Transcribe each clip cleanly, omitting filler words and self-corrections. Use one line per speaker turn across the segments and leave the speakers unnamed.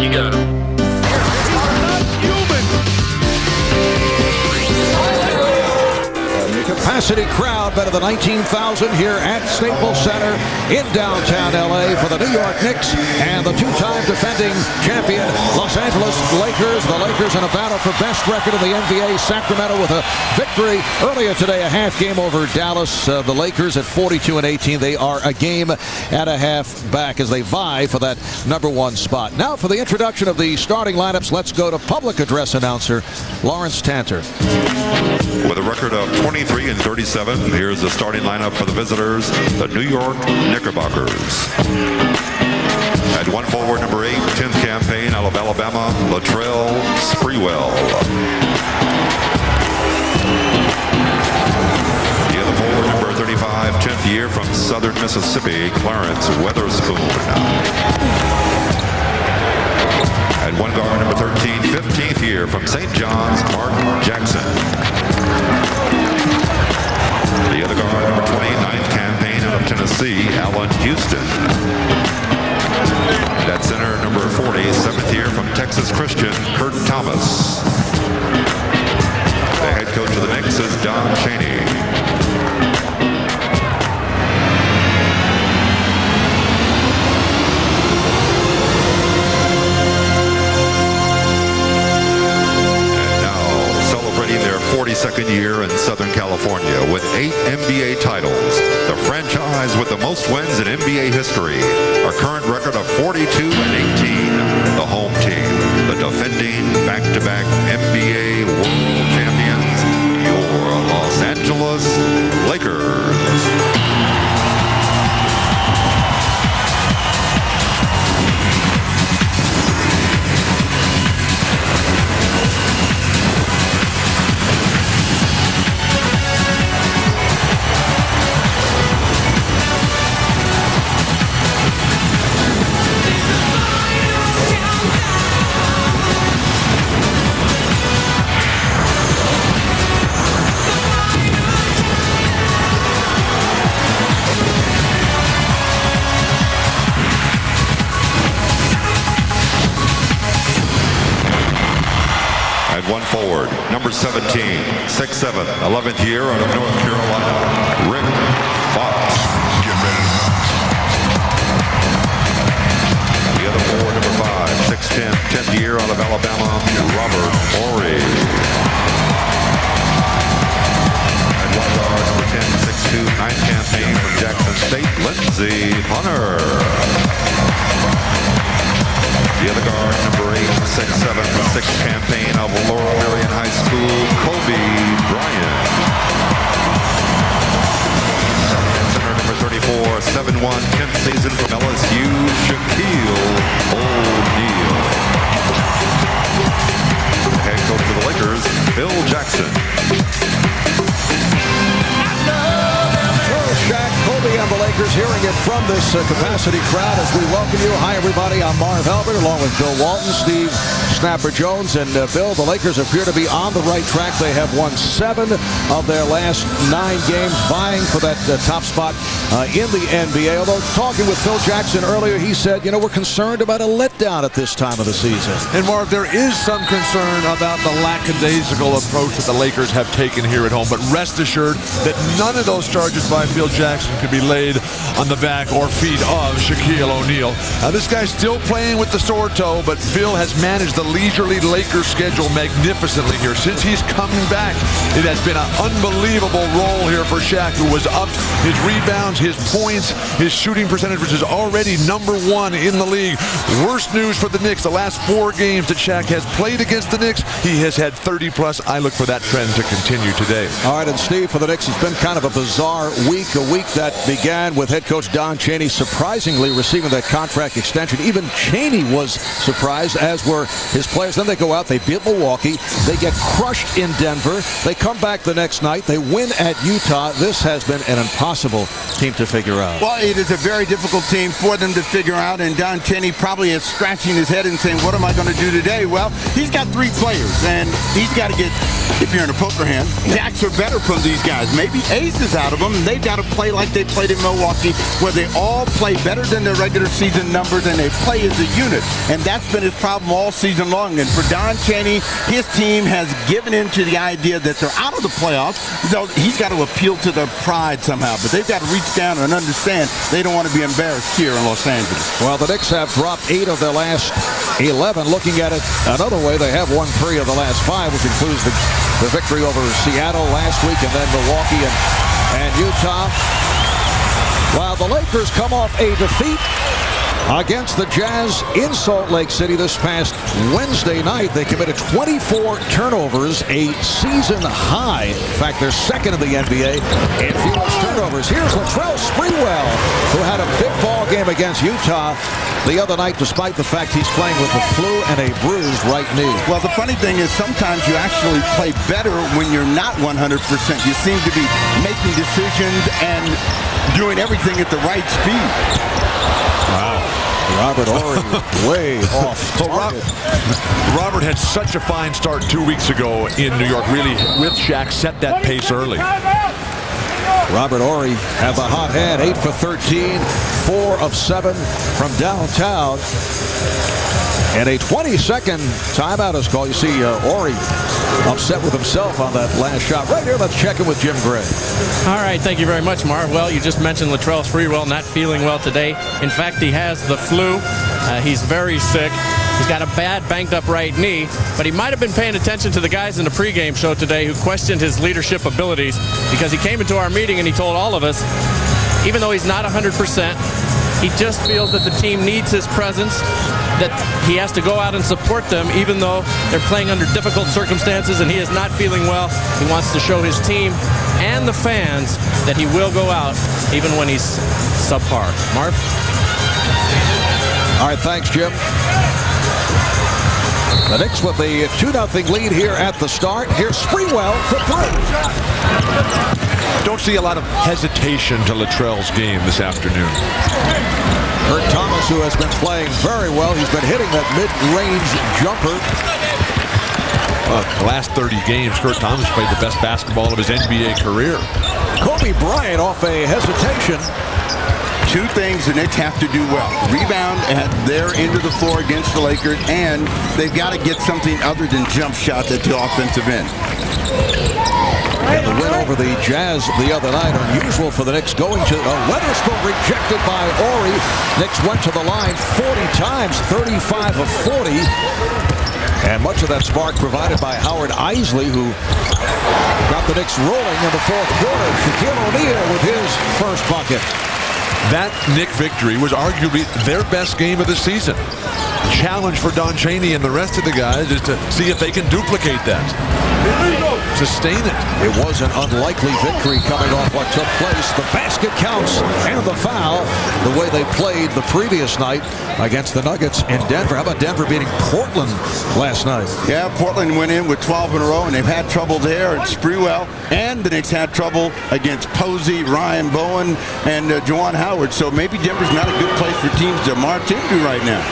You got him.
Capacity crowd, better than 19,000 here at Staples Center in downtown LA for the New York Knicks and the two-time defending champion Los Angeles Lakers. The Lakers in a battle for best record in the NBA. Sacramento with a victory earlier today, a half game over Dallas. The Lakers at 42-18. They are a game and a half back as they vie for that #1 spot. Now for the introduction of the starting lineups, let's go to public address announcer Lawrence Tanter.
With a record of 23-37, here's the starting lineup for the visitors, the New York Knickerbockers. At one forward, number 8, 10th campaign out of Alabama, Latrell Sprewell. The other forward, number 35, 10th year from Southern Mississippi, Clarence Weatherspoon. At one guard, number 13, 15th year from St. John's, Mark Jackson. The other guard, number 20, 9th campaign out of Tennessee, Allen Houston. That center, number 40, 7th year from Texas Christian, Kurt Thomas. The head coach of the Knicks is Don Chaney. Their 42nd year in Southern California with 8 NBA titles. The franchise with the most wins in NBA history. A current record of 42-18. The home team, the defending back-to-back NBA world champions, your Los Angeles Lakers. One forward, number 17, 6'7", 11th year out of North Carolina, Rick Fox. Get ready. The other forward, number 5, 6'10", 10th year out of Alabama, Robert Horry. And one guard, number 10, 6'2", 9th campaign from Jackson State, Lindsey Hunter. The other guard, number 8, 6'7", 6th campaign of Laurel Marion High School, Kobe Bryant. Center number 34, 7'1", 10th season from LSU, Shaquille O'Neal. The head coach of the Lakers, Phil Jackson.
Shaq, Kobe and the Lakers hearing it from this capacity crowd as we welcome you. Hi, everybody. I'm Marv Albert along with Bill Walton, Steve Snapper Jones, and Bill. The Lakers appear to be on the right track. They have won 7 of their last 9 games, vying for that top spot in the NBA. Although talking with Phil Jackson earlier, he said, you know, we're concerned about a letdown at this time of the season.
And Marv, there is some concern about the lackadaisical approach that the Lakers have taken here at home. But rest assured that none of those charges by Phil Jackson could be laid on the back or feet of Shaquille O'Neal. Now, this guy's still playing with the sore toe, but Phil has managed the leisurely Lakers schedule magnificently here. Since he's coming back, it has been an unbelievable role here for Shaq, who was up his rebounds, his points, his shooting percentage, which is already #1 in the league. Worst news for the Knicks, the last 4 games that Shaq has played against the Knicks, he has had 30+. I look for that trend to continue today.
All right, and Steve, for the Knicks, it's been kind of a bizarre week, a week that began with head coach Don Chaney surprisingly receiving that contract extension. Even Chaney was surprised, as were his players. Then they go out, they beat Milwaukee, they get crushed in Denver, they come back the next night, they win at Utah. This has been an impossible team to figure out.
Well, it is a very difficult team for them to figure out, and Don Chaney probably is scratching his head and saying, what am I going to do today? Well, he's got 3 players, and he's got to get if you're in a poker hand, jacks are better from these guys. Maybe aces out of them, and they've got to play like they played in Milwaukee, where they all play better than their regular season numbers, and they play as a unit. And that's been his problem all season long. And for Don Chaney, his team has given in to the idea that they're out of the playoffs. So he's got to appeal to their pride somehow. But they've got to reach down and understand they don't want to be embarrassed here in Los Angeles.
Well, the Knicks have dropped 8 of their last 11. Looking at it another way, they have won 3 of the last 5, which includes the victory over Seattle last week and then Milwaukee and Utah. While the Lakers come off a defeat against the Jazz in Salt Lake City this past Wednesday night, they committed 24 turnovers, a season high. In fact, they're second in the NBA in fewest turnovers. Here's Latrell Sprewell, who had a big ball game against Utah the other night, despite the fact he's playing with the flu and a bruised right knee.
Well, the funny thing is sometimes you actually play better when you're not 100%. You seem to be making decisions and doing everything at the right speed.
Wow. Robert Horry way off target.
Robert had such a fine start 2 weeks ago in New York. Really, with Shaq, set that pace early.
Robert Horry has a hot hand, 8 for 13, 4 of 7 from downtown. And a 20-second timeout is called. You see Horry upset with himself on that last shot. Right here, let's check in with Jim Gray.
All right, thank you very much, Marv. Well, you just mentioned Latrell Sprewell not feeling well today. In fact, he has the flu. He's very sick. He's got a bad, banged-up right knee, but he might have been paying attention to the guys in the pregame show today who questioned his leadership abilities, because he came into our meeting and he told all of us, even though he's not 100%, he just feels that the team needs his presence, that he has to go out and support them even though they're playing under difficult circumstances and he is not feeling well. He wants to show his team and the fans that he will go out even when he's subpar. Marv?
All right, thanks, Jim. The Knicks with the 2-0 lead here at the start. Here's Sprewell for 3.
Don't see a lot of hesitation to Latrell's game this afternoon.
Kurt Thomas, who has been playing very well. He's been hitting that mid-range jumper.
The last 30 games, Kurt Thomas played the best basketball of his NBA career.
Kobe Bryant off a hesitation.
2 things the Knicks have to do well. Rebound at their end of the floor against the Lakers, and they've got to get something other than jump shots at the offensive end.
And the win over the Jazz the other night, unusual for the Knicks, going to Weatherspoon, rejected by Horry. Knicks went to the line 40 times, 35 of 40. And much of that spark provided by Howard Isley, who got the Knicks rolling in the fourth quarter. Shaquille O'Neal with his first bucket.
That Knick victory was arguably their best game of the season. Challenge for Don Chaney and the rest of the guys is to see if they can duplicate that. Sustain it.
It was an unlikely victory coming off what took place. The basket counts and the foul, the way they played the previous night against the Nuggets in Denver. How about Denver beating Portland last night?
Yeah, Portland went in with 12 in a row, and they've had trouble there. And Sprewell and the Knicks had trouble against Posey, Ryan Bowen, and Juwan Howard. So maybe Denver's not a good place for teams to march into right now.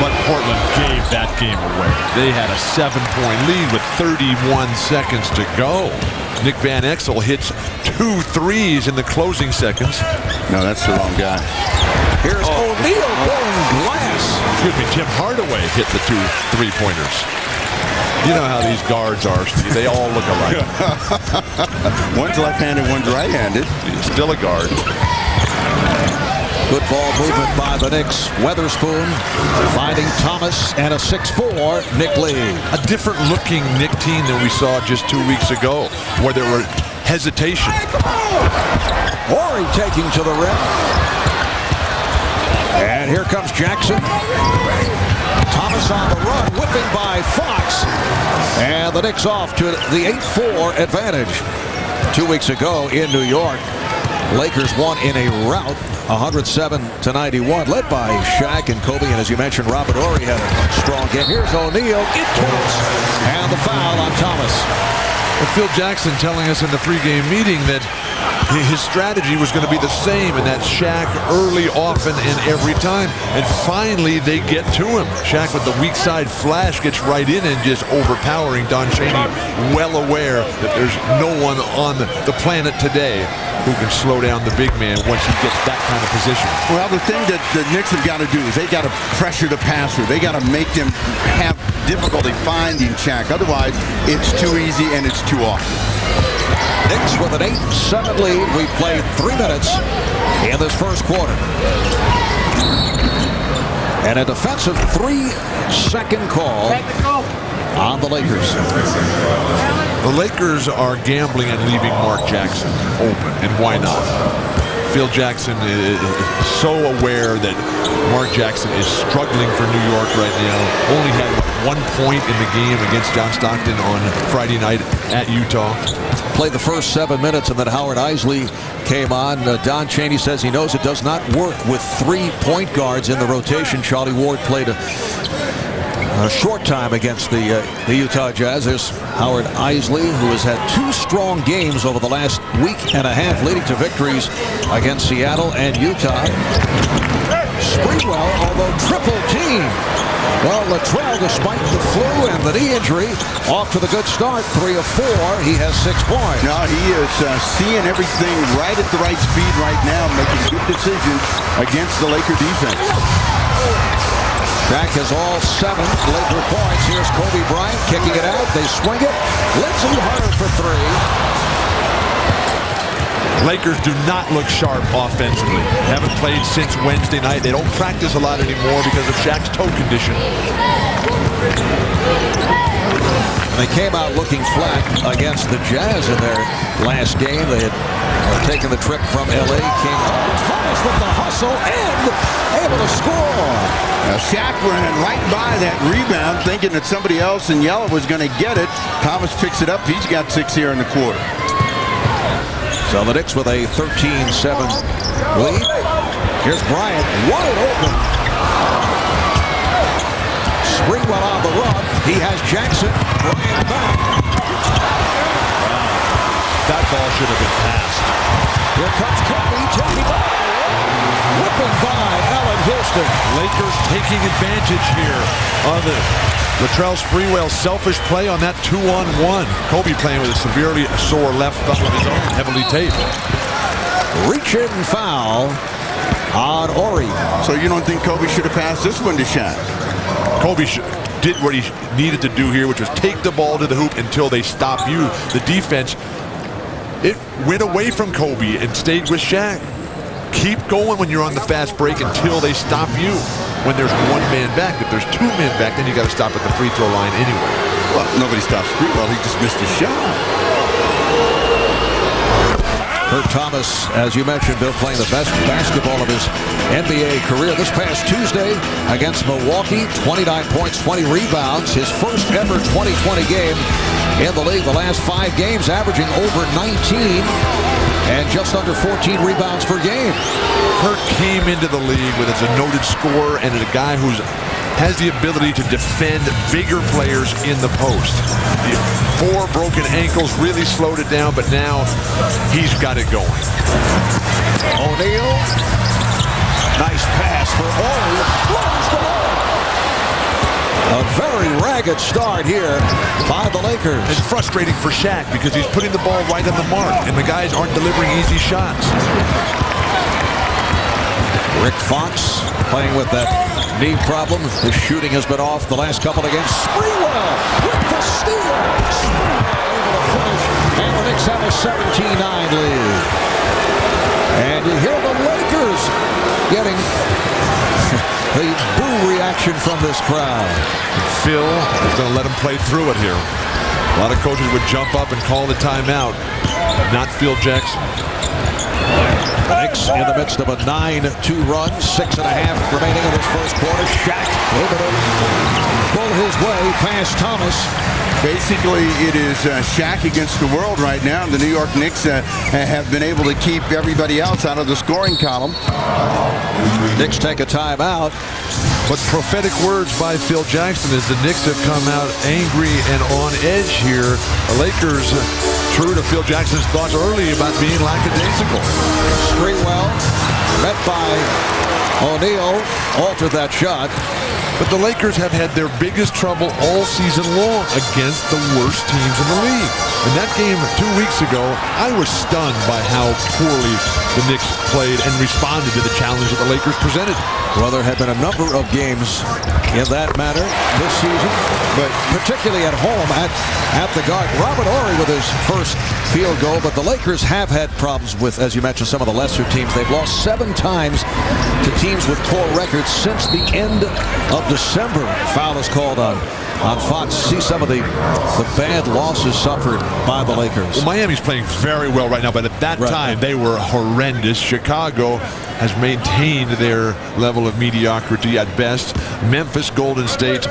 But Portland gave that game away. They had a 7-point lead with 31 seconds to go. Nick Van Exel hits 2 threes in the closing seconds.
No, that's the wrong guy.
Here's O'Neal blowing glass.
Excuse me, Tim Hardaway hit the 2 3-pointers. You know how these guards are, Steve. They all look alike.
One's left-handed, one's right-handed.
He's still a guard.
Good ball movement by the Knicks. Weatherspoon finding Thomas and a 6'4" Nick Lee.
A different looking Knick team than we saw just 2 weeks ago, where there were hesitation.
Horry taking to the rim. And here comes Jackson. Thomas on the run, whipping by Fox. And the Knicks off to the 8-4 advantage. 2 weeks ago in New York, Lakers won in a rout, 107-91, led by Shaq and Kobe. And as you mentioned, Robert Horry had a strong game. Here's O'Neal. It counts. And the foul on Thomas.
Well, Phil Jackson telling us in the pregame meeting that his strategy was going to be the same, and that's Shaq early, often, and every time. And finally, they get to him. Shaq with the weak side flash gets right in and just overpowering Don Chaney, well aware that there's no one on the planet today who can slow down the big man once he gets that kind of position.
Well, the thing that the Knicks have got to do is they got to pressure the passer. They got to make them have difficulty finding Shaq. Otherwise, it's too easy and it's too often.
Knicks with an 8-7 lead. We played 3 minutes in this first quarter. And a defensive 3-second call on the Lakers.
The Lakers are gambling and leaving Mark Jackson open, and why not? Phil Jackson is so aware that Mark Jackson is struggling for New York right now. Only had 1 point in the game against John Stockton on Friday night at Utah.
Played the first 7 minutes, and then Howard Isley came on. Don Chaney says he knows it does not work with 3 point guards in the rotation. Charlie Ward played a short time against the Utah Jazz. There's Howard Isley, who has had 2 strong games over the last week and a half, leading to victories against Seattle and Utah. Sprewell, although triple team. Well, Latrell, despite the flu and the knee injury, off to the good start, 3 of 4. He has 6 points.
No, he is seeing everything right at the right speed right now, making good decisions against the Laker defense.
Shaq has all 7 Laker points. Here's Kobe Bryant kicking it out. They swing it. Lindsey Hunter for 3.
Lakers do not look sharp offensively. Haven't played since Wednesday night. They don't practice a lot anymore because of Shaq's toe condition.
They came out looking flat against the Jazz in their last game. They had taken the trip from L.A. Came up Thomas with the hustle and able to score.
Now Shaq ran right by that rebound, thinking that somebody else in yellow was going to get it. Thomas picks it up. He's got 6 here in the quarter.
So the Knicks with a 13-7 lead. Here's Bryant wide open. Sprewell on the run. He has Jackson. Bryant back.
That ball should have been passed.
Here comes Kobe taking up. Whipping by Allen Houston.
Lakers taking advantage here of it. Latrell Sprewell's selfish play on that 2-on-1. Kobe playing with a severely sore left thumb of his own, heavily taped.
Reach-in foul on Ori.
So you don't think Kobe should have passed this one to Shaq?
Kobe did what he needed to do here, which was take the ball to the hoop until they stop you. The defense, it went away from Kobe and stayed with Shaq. Keep going when you're on the fast break until they stop you. When there's 1 man back, if there's 2 men back, then you got to stop at the free throw line anyway.
Well, nobody stops Sprewell. He just missed a shot.
Kurt Thomas, as you mentioned, Bill, playing the best basketball of his NBA career. This past Tuesday against Milwaukee, 29 points, 20 rebounds. His first ever 20-20 game in the league. The last 5 games averaging over 19 and just under 14 rebounds per game.
Kurt came into the league with as a noted scorer and a guy who has the ability to defend bigger players in the post. The 4 broken ankles really slowed it down, but now he's got it going.
O'Neal. Nice pass for Ori. Runs the ball. A very ragged start here by the Lakers.
It's frustrating for Shaq because he's putting the ball right on the mark, and the guys aren't delivering easy shots.
Rick Fox playing with that knee problem. His shooting has been off the last couple of games. Sprewell with the steal. Able to finish, and the Knicks have a 17-9 lead. And you hear the Lakers getting the boo reaction from this crowd.
Phil is going to let him play through it here. A lot of coaches would jump up and call the timeout. Not Phil Jackson.
The Knicks in the midst of a 9-2 run, 6.5 remaining in this first quarter. Shaq able to pull his way past Thomas.
Basically, it is Shaq against the world right now. The New York Knicks have been able to keep everybody else out of the scoring column.
Knicks take a timeout.
But prophetic words by Phil Jackson as the Knicks have come out angry and on edge here. The Lakers true to Phil Jackson's thoughts early about being lackadaisical.
Sprewell met by O'Neal, altered that shot.
But the Lakers have had their biggest trouble all season long against the worst teams in the league. In that game 2 weeks ago, I was stunned by how poorly the Knicks played and responded to the challenge that the Lakers presented.
Well, there have been a number of games in that manner this season, but particularly at home at the Garden. Robert Horry with his first field goal, but the Lakers have had problems with, as you mentioned, some of the lesser teams. They've lost 7 times to teams with poor records since the end of December. Foul is called on Fox. See some of the bad losses suffered by the Lakers.
Well, Miami's playing very well right now, but at that time they were horrendous. Chicago has maintained their level of mediocrity at best. Memphis, Golden State,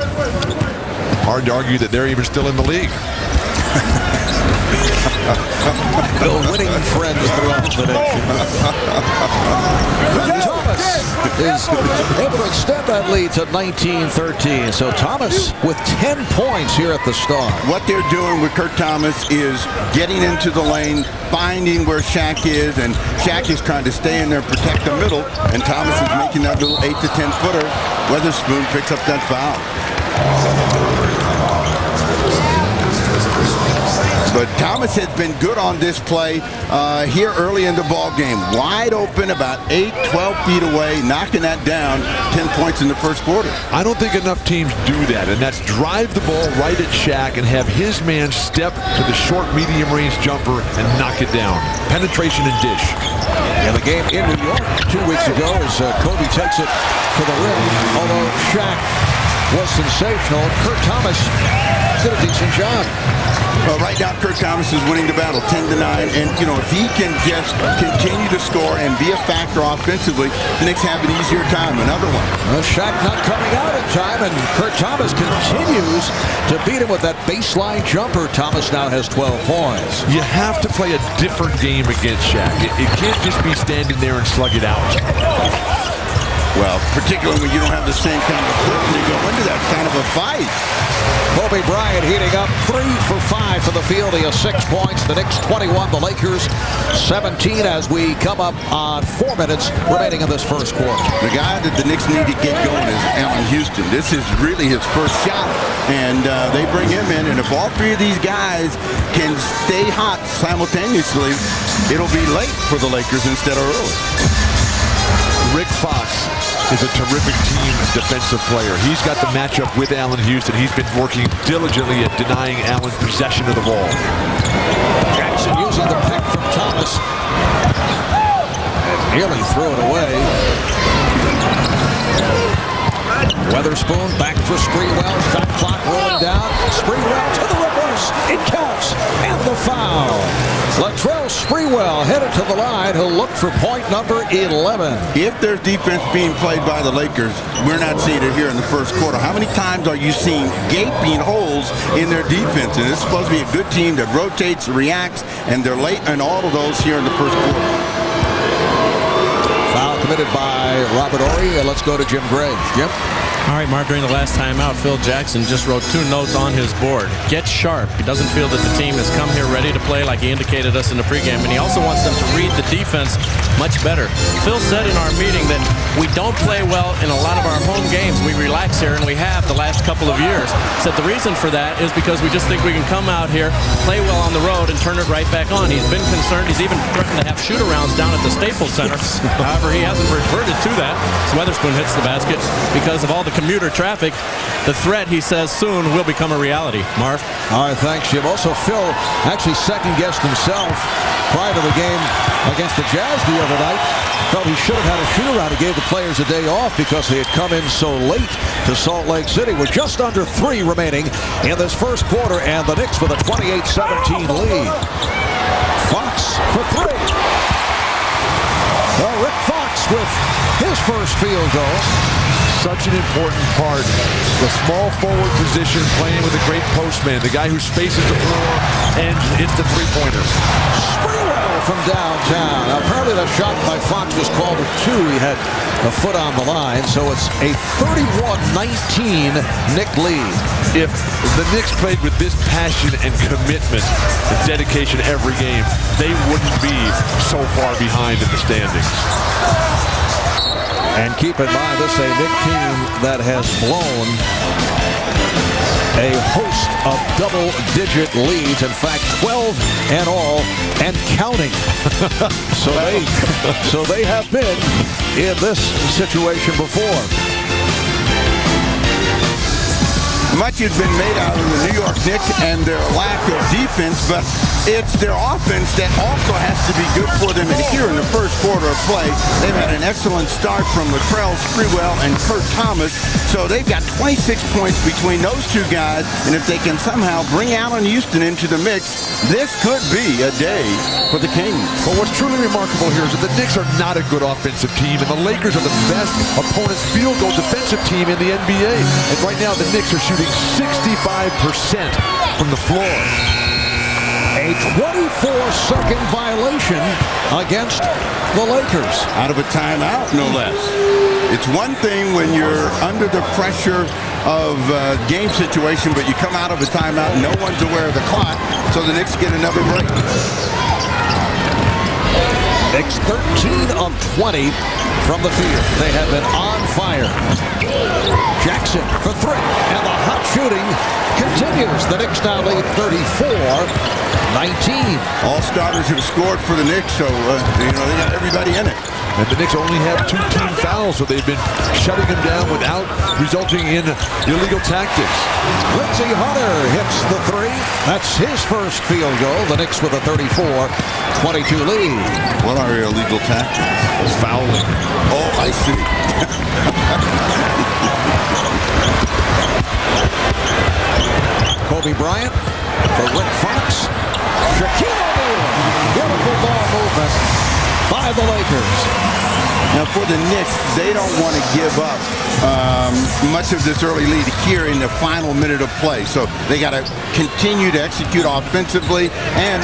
hard to argue that they're even still in the league.
The winning friends throughout the nation. Thomas is able to extend that lead to 19-13. So Thomas with 10 points here at the start.
What they're doing with Kurt Thomas is getting into the lane, finding where Shaq is, and Shaq is trying to stay in there, protect the middle, and Thomas is making that little 8 to 10 footer. Weatherspoon picks up that foul. But Thomas has been good on this play here early in the ball game. Wide open, about 8, 12 feet away, knocking that down. 10 points in the first quarter.
I don't think enough teams do that, and that's drive the ball right at Shaq and have his man step to the short, medium-range jumper and knock it down. Penetration and dish.
In the game in New York 2 weeks ago as Kobe takes it to the rim. Although Shaq was sensational, Kurt Thomas did a decent job.
Well, right now, Kurt Thomas is winning the battle 10-9. And, you know, if he can just continue to score and be a factor offensively, the Knicks have an easier time. Another one.
Well, Shaq not coming out in time, and Kurt Thomas continues to beat him with that baseline jumper. Thomas now has 12 points.
You have to play a different game against Shaq. It can't just be standing there and slug it out.
Well, particularly when you don't have the same kind of equipment to go into that kind of a fight.
Kobe Bryant heating up 3 for 5 for the field. He has 6 points. The Knicks 21, the Lakers 17 as we come up on 4 minutes remaining in this first quarter.
The guy that the Knicks need to get going is Allen Houston. This is really his first shot, and they bring him in. And if all 3 of these guys can stay hot simultaneously, it'll be late for the Lakers instead of early.
Rick Fox is a terrific team defensive player. He's got the matchup with Allen Houston. He's been working diligently at denying Allen possession of the ball.
Jackson using the pick from Thomas. And nearly threw it away. Weatherspoon back for Sprewell. Shot clock rolling down. Sprewell to the reverse. It counts. And the foul. Latrell Sprewell headed to the line. He'll look for point number 11.
If there's defense being played by the Lakers, we're not seeing it here in the first quarter. How many times are you seeing gaping holes in their defense? And it's supposed to be a good team that rotates, reacts, and they're late in all of those here in the first quarter.
Foul committed by Robert Horry. And let's go to Jim Gray. Jim?
All right, Mark, during the last timeout, Phil Jackson just wrote 2 notes on his board. Get sharp. He doesn't feel that the team has come here ready to play like he indicated us in the pregame, and he also wants them to read the defense much better. Phil said in our meeting that we don't play well in a lot of our home games. We relax here, and we have the last couple of years. Said the reason for that is because we just think we can come out here, play well on the road, and turn it right back on. He's been concerned. He's even threatened to have shoot-arounds down at the Staples Center. However, he hasn't reverted to that. So Weatherspoon hits the basket because of all the commuter traffic. The threat, he says, soon will become a reality. Marv?
All right, thanks, Jim. Also, Phil actually second-guessed himself prior to the game against the Jazz the other night. Felt he should have had a shoot-around. He gave the players a day off because they had come in so late to Salt Lake City with just under 3 remaining in this first quarter, and the Knicks with a 28-17 lead. Fox for 3. Well, Rick Fox with his his first field goal.
Such an important part. The small forward position, playing with a great postman, the guy who spaces the floor and hits the three-pointer.
Sprewell from downtown. Now, apparently that shot by Fox was called a 2. He had a foot on the line, so it's a 31-19 Knick lead.
If the Knicks played with this passion and commitment and dedication every game, they wouldn't be so far behind in the standings.
And keep in mind, this is a Knick team that has blown a host of double-digit leads. In fact, 12 and all, and counting. so they have been in this situation before.
Much has been made out of the New York Knicks and their lack of defense, but it's their offense that also has to be good for them. And here in the first quarter of play, they've had an excellent start from Latrell Sprewell and Kurt Thomas. So they've got 26 points between those two guys. And if they can somehow bring Allen Houston into the mix, this could be a day for the Kings.
But what's truly remarkable here is that the Knicks are not a good offensive team, and the Lakers are the best opponent's field goal defensive team in the NBA. And right now, the Knicks are shooting 65% from the floor.
A 24-second violation against the Lakers.
Out of a timeout, no less. It's one thing when you're under the pressure of a game situation, but you come out of a timeout, no one's aware of the clock, so the Knicks get another break.
Knicks 13 of 20 from the field. They have been on fire. Jackson for 3, and the hot shooting continues. The Knicks now lead 34-19.
All starters have scored for the Knicks, so they got everybody in it.
And the Knicks only have 2 team fouls, so they've been shutting them down without resulting in illegal tactics.
Lindsey Hunter hits the 3. That's his first field goal. The Knicks with a 34-22 lead.
What are illegal tactics?
Fouling.
Oh, I see.
Kobe Bryant for Rick Fox. Shaquille O'Neal. Beautiful ball movement by the Lakers.
Now for the Knicks, they don't want to give up much of this early lead here in the final minute of play. So they got to continue to execute offensively and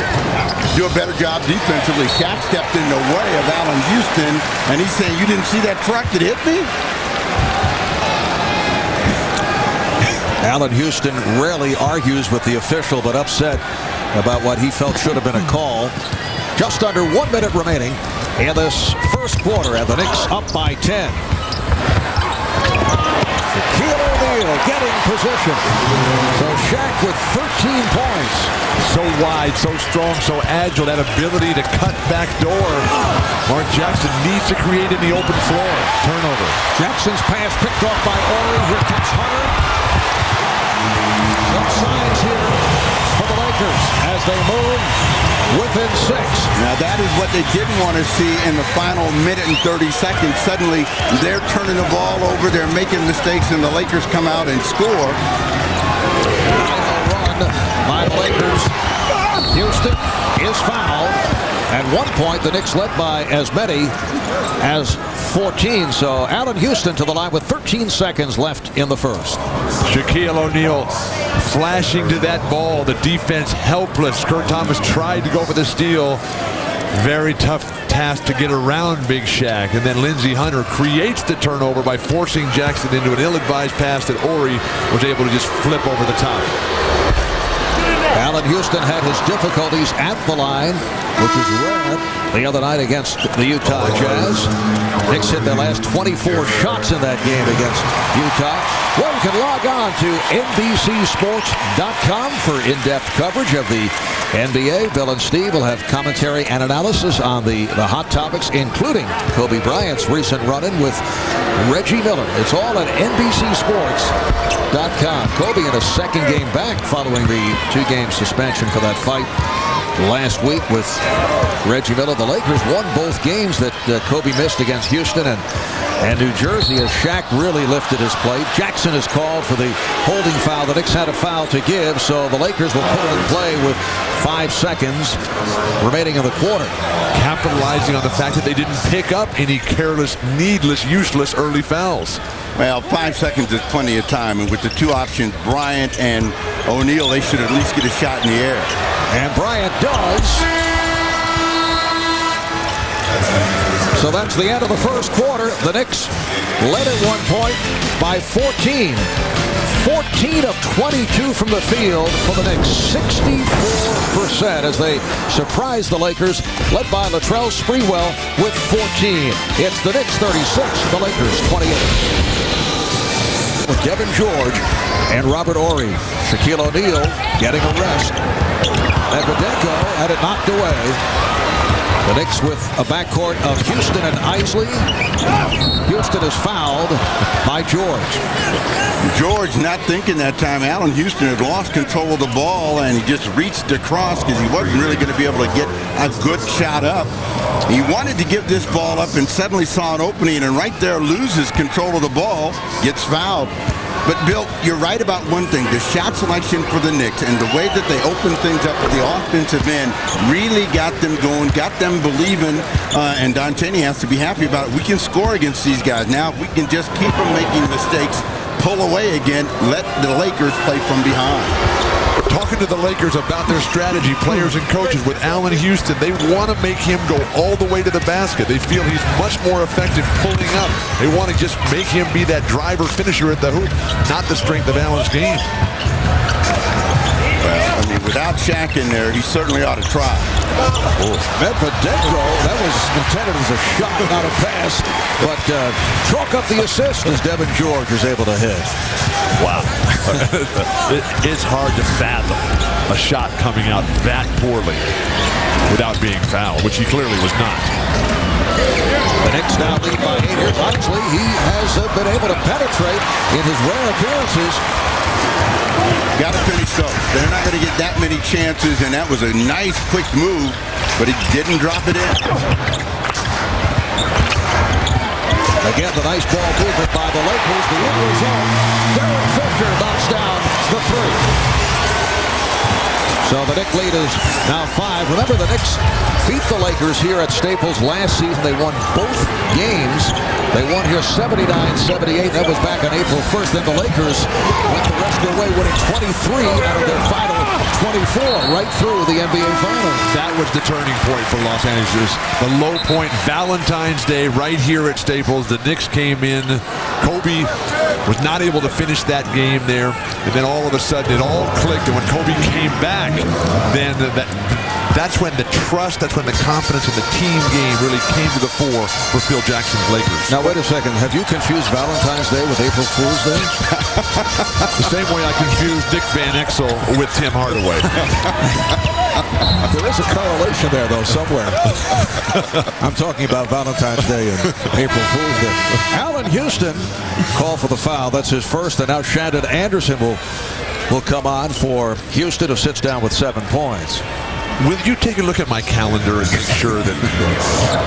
do a better job defensively. Shaq stepped in the way of Allen Houston, and he's saying, "You didn't see that truck that hit me?"
Allen Houston rarely argues with the official, but upset about what he felt should have been a call. Just under 1 minute remaining in this first quarter, and the Knicks up by 10. Shaquille O'Neal getting position. So Shaq with 13 points.
So wide, so strong, so agile, that ability to cut back door. Mark Jackson needs to create in the open floor. Turnover.
Jackson's pass picked off by Horry. Here comes Hunter. Some signs here for the Lakers as they move within 6.
Now that is what they didn't want to see in the final minute and 30 seconds. Suddenly they're turning the ball over, they're making mistakes, and the Lakers come out and score.
9-0 run by the Lakers. Houston is fouled. At one point, the Knicks led by as many as 14. So Allen Houston to the line with 13 seconds left in the first.
Shaquille O'Neal flashing to that ball. The defense helpless. Kurt Thomas tried to go for the steal. Very tough task to get around Big Shaq. And then Lindsey Hunter creates the turnover by forcing Jackson into an ill-advised pass that Horry was able to just flip over the top.
Allen Houston had his difficulties at the line, which is rare, the other night against the Utah Jazz. Knicks hit their last 24 shots in that game against Utah. Well, you can log on to NBCSports.com for in-depth coverage of the NBA. Bill and Steve will have commentary and analysis on the hot topics, including Kobe Bryant's recent run-in with Reggie Miller. It's all at NBCSports.com. Kobe in a second game back following the 2-game suspension for that fight last week with Reggie Miller. The Lakers won both games that Kobe missed against Houston, and And New Jersey, as Shaq really lifted his plate. Jackson is called for the holding foul. The Knicks had a foul to give, so the Lakers will put it in play with 5 seconds remaining in the quarter.
Capitalizing on the fact that they didn't pick up any careless, needless, useless early fouls.
Well, 5 seconds is plenty of time, and with the two options, Bryant and O'Neal, they should at least get a shot in the air.
And Bryant does. So that's the end of the first quarter. The Knicks led at 1 point by 14. 14 of 22 from the field for the Knicks. 64% as they surprise the Lakers, led by Latrell Sprewell with 14. It's the Knicks 36, the Lakers 28. With Devin George and Robert Horry. Shaquille O'Neal getting a rest. And Bedenko had it knocked away. The Knicks with a backcourt of Houston and Isley. Houston is fouled by George.
George not thinking that time. Allen Houston had lost control of the ball, and he just reached across because he wasn't really going to be able to get a good shot up. He wanted to give this ball up and suddenly saw an opening, and right there loses control of the ball, gets fouled. But, Bill, you're right about one thing. The shot selection for the Knicks and the way that they opened things up at the offensive end really got them going, got them believing, and Don Chaney has to be happy about it. We can score against these guys. Now, if we can just keep them making mistakes, pull away again, let the Lakers play from behind.
Talking to the Lakers about their strategy, players and coaches, with Allen Houston, they want to make him go all the way to the basket. They feel he's much more effective pulling up. They want to just make him be that driver finisher at the hoop, not the strength of Allen's game.
Well, I mean, without Shaq in there, he certainly ought to try.
Medvedenko, that was intended as a shot, not a pass. But chalk up the assist as Devin George is able to hit.
Wow. It's hard to fathom a shot coming out that poorly without being fouled, which he clearly was not.
The Knicks now lead by 8 here. Honestly, he has been able to penetrate in his rare appearances.
Got to finish those. They're not going to get that many chances, and that was a nice, quick move, but he didn't drop it in.
Again, the nice ball movement by the Lakers. The end result, Derek Fisher knocks down the three. So the Knicks lead is now 5. Remember, the Knicks beat the Lakers here at Staples last season. They won both games. They won here 79-78. That was back on April 1st. Then the Lakers went the rest of the way, winning 23 out of their final 24 right through the NBA Finals.
That was the turning point for Los Angeles. The low point, Valentine's Day, right here at Staples. The Knicks came in. Kobe was not able to finish that game there. And then all of a sudden, it all clicked. And when Kobe came back, then that's when the trust, that's when the confidence in the team game really came to the fore for Phil Jackson's Lakers.
Now, wait a second. Have you confused Valentine's Day with April Fool's Day?
The same way I confused Dick Van Exel with Tim Hardaway.
There is a correlation there, though, somewhere. I'm talking about Valentine's Day and April Fool's Day. Allen Houston called for the foul. That's his first. And now Shandon Anderson will come on for Houston, who sits down with 7 points.
Will you take a look at my calendar and make sure that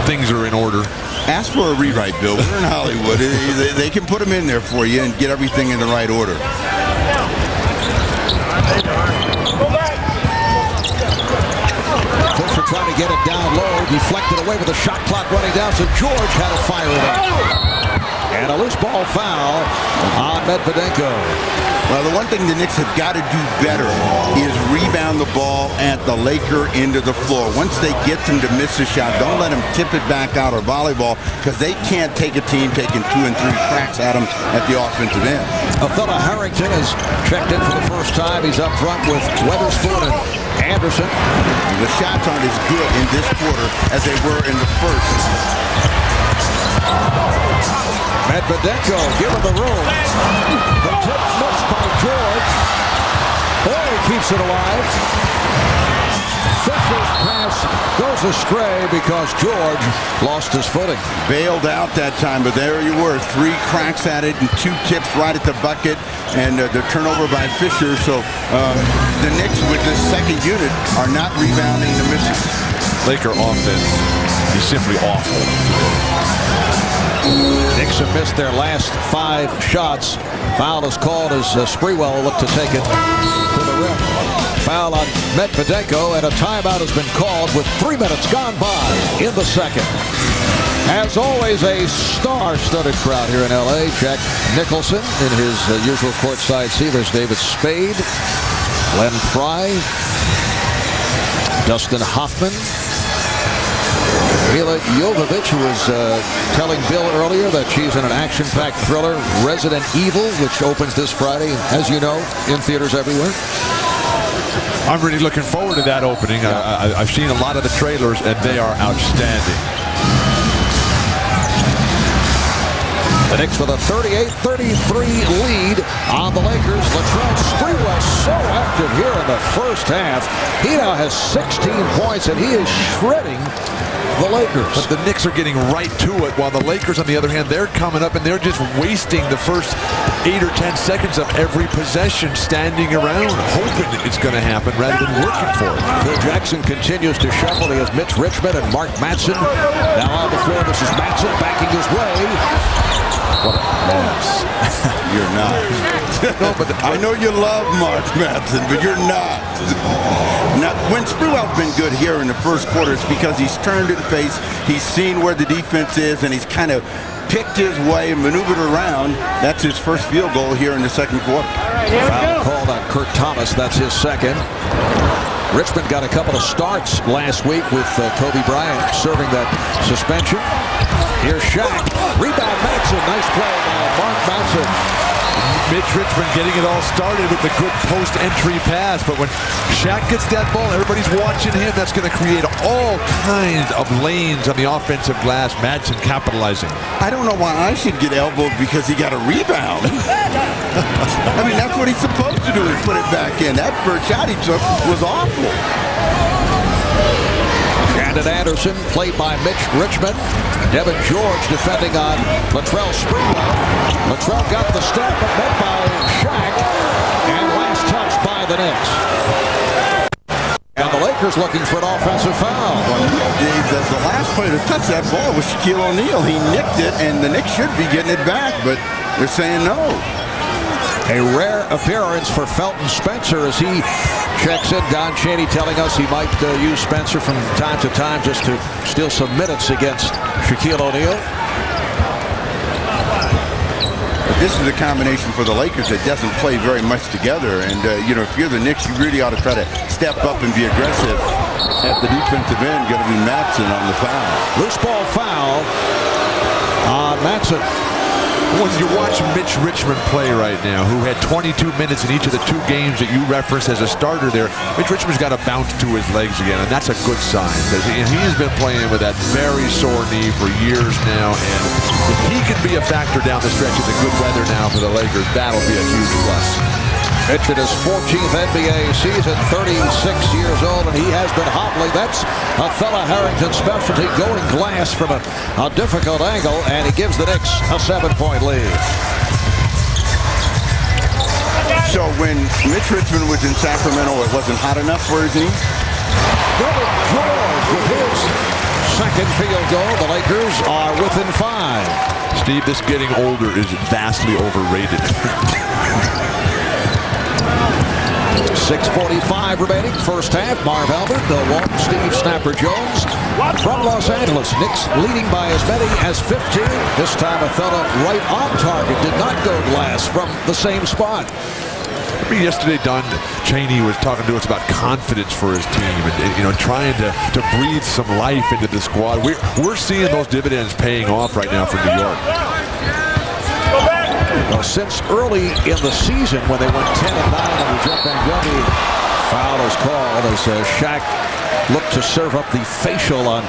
things are in order?
Ask for a rewrite, Bill. We're in Hollywood. They can put them in there for you and get everything in the right order.
Fisher trying to get it down low. Deflected away with the shot clock running down, so George had to fire it up. And a loose ball foul on Medvedenko.
Well, the one thing the Knicks have got to do better is rebound the ball at the Laker end of the floor. Once they get them to miss a shot, don't let them tip it back out or volleyball, because they can't take a team taking 2 and 3 cracks at them at the offensive end.
Othello Harrington has checked in for the first time. He's up front with Weatherspoon and Anderson.
The shots aren't as good in this quarter as they were in the first.
Medvedenko given the room. The tip missed by George. He keeps it alive. Fisher's pass goes astray because George lost his footing.
Bailed out that time, but there you were. 3 cracks at it and 2 tips right at the bucket, and the turnover by Fisher. So the Knicks with this second unit are not rebounding the misses.
Laker offense is simply awful.
Knicks Knicks have missed their last 5 shots. Foul is called as Sprewell looked to take it to the rim. Foul on Medvedenko, and a timeout has been called with 3 minutes gone by in the second. As always, a star-studded crowd here in L.A. Jack Nicholson in his usual courtside seat. There's David Spade, Len Fry, Dustin Hoffman, Mila Jovovich, who was telling Bill earlier that she's in an action-packed thriller, Resident Evil, which opens this Friday, as you know, in theaters everywhere.
I'm really looking forward to that opening. I've seen a lot of the trailers, and they are outstanding.
The Knicks with a 38-33 lead on the Lakers. Latrell Sprewell so active here in the first half. He now has 16 points, and he is shredding the Lakers.
But the Knicks are getting right to it, while the Lakers, on the other hand, they're coming up and they're just wasting the first 8 or 10 seconds of every possession, standing around, hoping it's going to happen rather than working for it.
Phil Jackson continues to shuffle. He has Mitch Richmond and Mark Madsen. Now on the floor, this is Madsen backing his way. What a mess.
You're not.
No, but
I know you love Mark Madsen, but you're not. Now, when Sprewell's been good here in the first quarter, it's because he's turned and face. He's seen where the defense is, and he's kind of picked his way and maneuvered around. That's his first field goal here in the second quarter.
Foul called on Kurt Thomas. That's his second. Richmond got a couple of starts last week with Kobe Bryant serving that suspension. Here's Shaq. Rebound Madsen. Nice play by Mark Madsen.
Mitch Richmond getting it all started with the good post-entry pass, but when Shaq gets that ball, everybody's watching him. That's going to create all kinds of lanes on the offensive glass. Madsen capitalizing.
I don't know why I should get elbowed because he got a rebound. I mean, that's what he's supposed to do, is put it back in. That first shot he took was awful.
Brandon Anderson, played by Mitch Richmond. Devin George defending on Latrell Sprewell. Latrell got the step, but met by Shaq. And last touch by the Knicks. And the Lakers looking for an offensive foul.
The last player to touch that ball was Shaquille O'Neal. He nicked it, and the Knicks should be getting it back, but they're saying no.
A rare appearance for Felton Spencer as he checks in. Don Chaney telling us he might use Spencer from time to time just to steal some minutes against Shaquille O'Neal.
This is a combination for the Lakers that doesn't play very much together. And, if you're the Knicks, you really ought to try to step up and be aggressive at the defensive end. Going to be Madsen on the foul.
Loose ball foul on Madsen.
When you watch Mitch Richmond play right now, who had 22 minutes in each of the 2 games that you referenced as a starter there, Mitch Richmond's got to bounce to his legs again, and that's a good sign. And he's been playing with that very sore knee for years now, and if he can be a factor down the stretch in the good weather now for the Lakers, that'll be a huge plus.
Mitch in his 14th NBA season, 36 years old, and he has been hobbling. That's a fella Harrington specialty, going glass from a difficult angle, and he gives the Knicks a 7-point lead.
So when Mitch Richmond was in Sacramento, it wasn't hot enough for his knee?
Devin George with his second field goal. The Lakers are within 5.
Steve, this getting older is vastly overrated.
6:45 remaining, first half. Marv Albert, Bill Walton, Steve Snapper Jones from Los Angeles. Knicks leading by as many as 15. This time a fella right on target, did not go glass from the same spot.
Yesterday, Don Chaney was talking to us about confidence for his team and trying to breathe some life into the squad. We're seeing those dividends paying off right now for New York.
Well, since early in the season when they went 10-9 under Jeff Van Gundy, foul is called as Shaq looked to serve up the facial on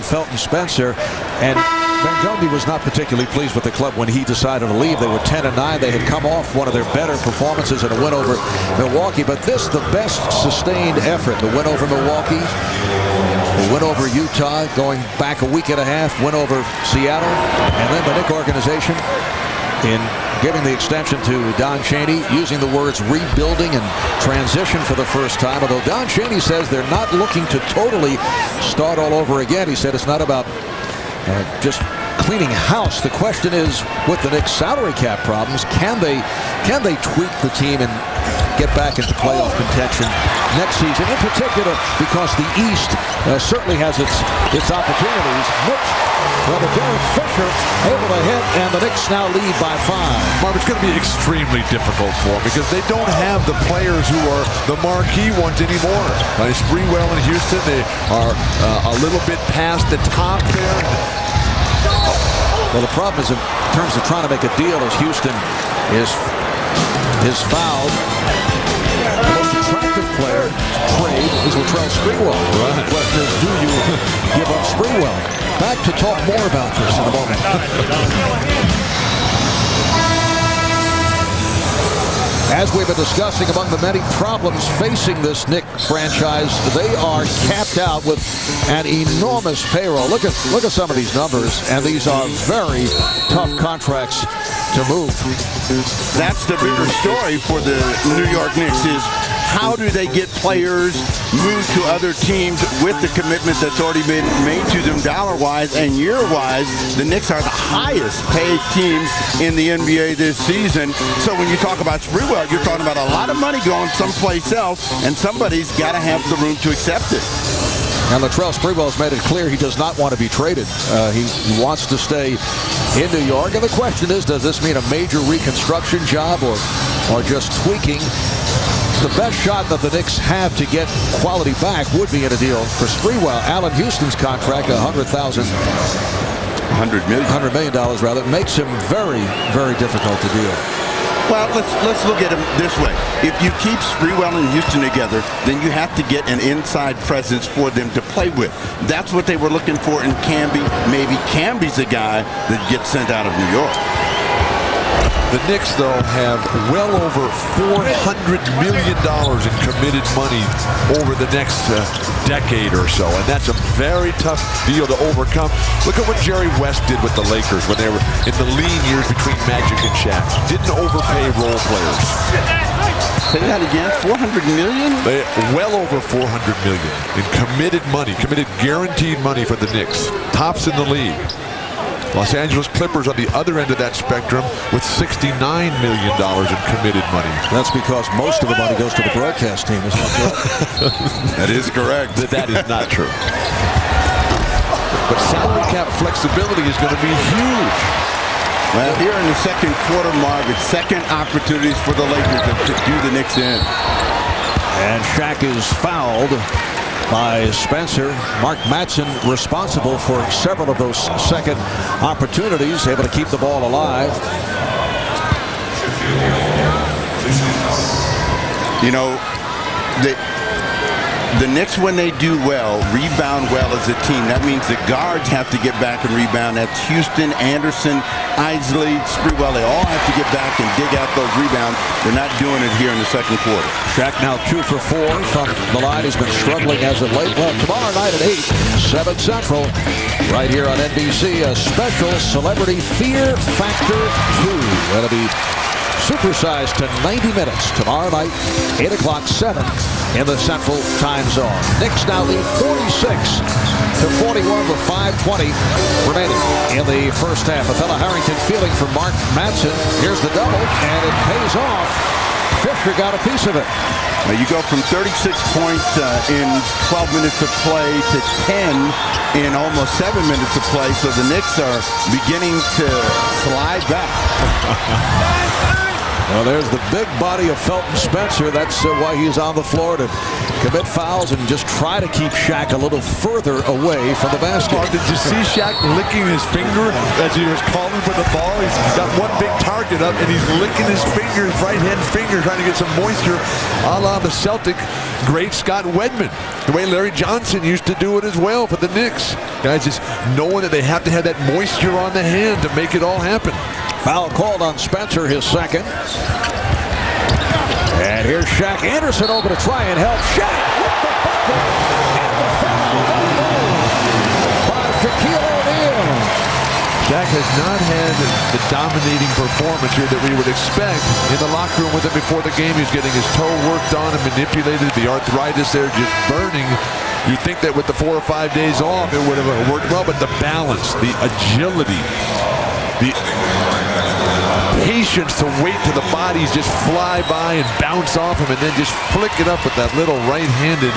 Felton Spencer, and Van Gundy was not particularly pleased with the club when he decided to leave. They were 10-9. They had come off one of their better performances in a win over Milwaukee, but this the best sustained effort. The win over Milwaukee, the win over Utah, going back a week and a half, win over Seattle, and then the Knicks organization in giving the extension to Don Chaney, using the words rebuilding and transition for the first time. Although Don Chaney says they're not looking to totally start all over again. He said it's not about just cleaning house. The question is, with the Knicks' salary cap problems, can they tweak the team and get back into playoff contention next season? In particular, because the East certainly has its opportunities. Well, Derek Fisher able to hit, and the Knicks now lead by 5.
Marv, it's going to be extremely difficult for them because they don't have the players who are the marquee ones anymore. Sprewell in Houston, they are a little bit past the top there.
Well, the problem is in terms of trying to make a deal as Houston is fouled. The most attractive player trade is Latrell Sprewell.
Right.
The question is, do you give up Sprewell? Back to talk more about this in a moment. As we've been discussing, among the many problems facing this Knicks franchise, they are capped out with an enormous payroll. Look at some of these numbers, and these are very tough contracts to move.
That's the bigger story for the New York Knicks is how do they get players moved to other teams with the commitment that's already been made to them dollar-wise and year-wise. The Knicks are the highest paid team in the NBA this season. So when you talk about Sprewell, you're talking about a lot of money going someplace else, and somebody's got to have the room to accept it.
And Latrell Sprewell has made it clear he does not want to be traded. He wants to stay in New York. And the question is, does this mean a major reconstruction job or just tweaking? The best shot that the Knicks have to get quality back would be in a deal for Sprewell. Allen Houston's contract, $100 million rather, makes him very, very difficult to deal.
Well, let's look at him this way. If you keep Sprewell and Houston together, then you have to get an inside presence for them to play with. That's what they were looking for in Camby. Maybe Camby's a guy that gets sent out of New York.
The Knicks, though, have well over $400 million in committed money over the next decade or so, and that's a very tough deal to overcome. Look at what Jerry West did with the Lakers when they were in the lean years between Magic and Shaq. Didn't overpay role players.
Say that again, $400 million?
Well over $400 million in committed money, committed guaranteed money for the Knicks. Tops in the league. Los Angeles Clippers on the other end of that spectrum with $69 million in committed money.
That's because most of the money goes to the broadcast team, isn't it?
That is correct.
That is not true. But salary cap flexibility is going to be huge.
Well, here in the second quarter, Marv, it's second opportunities for the Lakers to do the Knicks in.
And Shaq is fouled by Spencer. Mark Matson responsible for several of those second opportunities, able to keep the ball alive.
You know, the Knicks, when they do well, rebound well as a team. That means the guards have to get back and rebound. That's Houston, Anderson, Isley, Sprewell. They all have to get back and dig out those rebounds. They're not doing it here in the second quarter.
Shaq now 2 for 4 from the line. He's been struggling as of late. Well, tomorrow night at 8, 7 Central, right here on NBC, a special Celebrity Fear Factor 2. That'll be supersized to 90 minutes tomorrow night, 8 o'clock, 7 in the Central Time Zone. Knicks now lead 46-41 with 5:20 remaining in the first half. Othello Harrington fielding for Mark Matson. Here's the double, and it pays off. Fisher got a piece of it.
Now you go from 36 points in 12 minutes of play to 10 in almost 7 minutes of play. So the Knicks are beginning to slide back.
Well, there's the big body of Felton Spencer. That's why he's on the floor, to commit fouls and just try to keep Shaq a little further away from the basket.
Oh, did you see Shaq licking his finger as he was calling for the ball? He's got one big target up, and he's licking his finger, his right-hand finger, trying to get some moisture, a la the Celtic great Scott Wedman. The way Larry Johnson used to do it as well for the Knicks. Guys just knowing that they have to have that moisture on the hand to make it all happen.
Foul called on Spencer, his second. And here's Shaq Anderson over to try and help Shaq with the bucket. And the foul by Shaquille O'Neal.
Shaq has not had the dominating performance here that we would expect in the locker room with him before the game. He's getting his toe worked on and manipulated. The arthritis there just burning. You think that with the 4 or 5 days off, it would have worked well, but the balance, the agility, the patience to wait till the bodies just fly by and bounce off him and then just flick it up with that little right-handed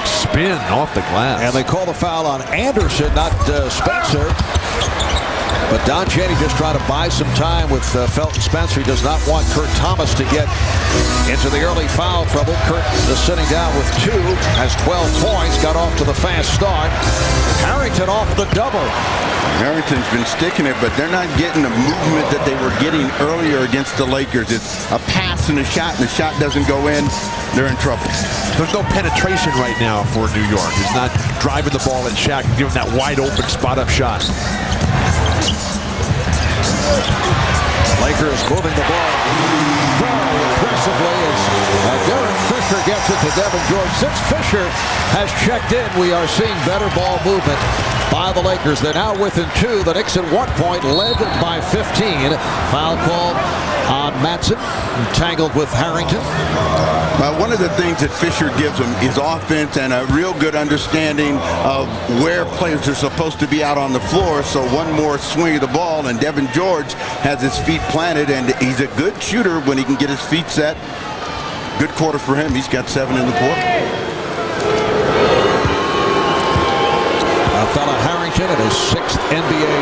spin off the glass.
And they call the foul on Anderson, not Spencer. But Don Chaney just trying to buy some time with Felton Spencer. He does not want Kurt Thomas to get into the early foul trouble. Kurt is sitting down with 2, has 12 points, got off to the fast start. Harrington off the double.
Harrington's been sticking it, but they're not getting the movement that they were getting earlier against the Lakers. It's a pass and a shot doesn't go in. They're in trouble.
There's no penetration right now for New York. It's not driving the ball at Shaq and giving that wide open spot-up shot.
Lakers moving the ball very impressively as Derek Fisher gets it to Devin George. Since Fisher has checked in, we are seeing better ball movement by the Lakers. They're now within 2. The Knicks at 1 point led by 15. Foul called on Matson, tangled with Harrington.
One of the things that Fisher gives them is offense and a real good understanding of where players are supposed to be out on the floor. So one more swing of the ball, and Devin George has his feet planted, and he's a good shooter when he can get his feet set. Good quarter for him. He's got 7 in the quarter.
Fella Harrington in his 6th NBA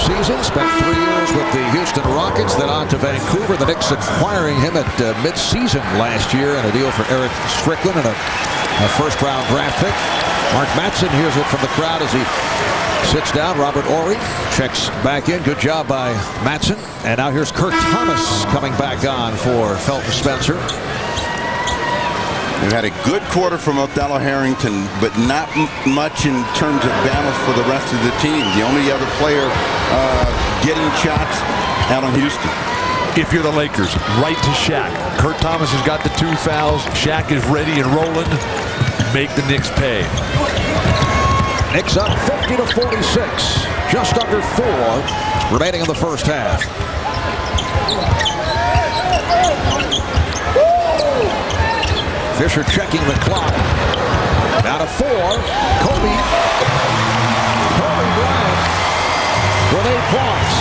season. Spent 3 years with the Houston Rockets, then on to Vancouver. The Knicks acquiring him at mid-season last year in a deal for Eric Strickland and a first-round draft pick. Mark Matson hears it from the crowd as he sits down. Robert Horry checks back in. Good job by Matson. And now here's Kurt Thomas coming back on for Felton Spencer.
We've had a good quarter from Othello Harrington, but not much in terms of balance for the rest of the team. The only other player getting shots out on Houston.
If you're the Lakers, right to Shaq. Kurt Thomas has got the 2 fouls. Shaq is ready and rolling. Make the Knicks pay.
Knicks up 50-46. Just under 4 remaining in the first half. Fisher checking the clock. Down to 4. Kobe Bryant with 8 points.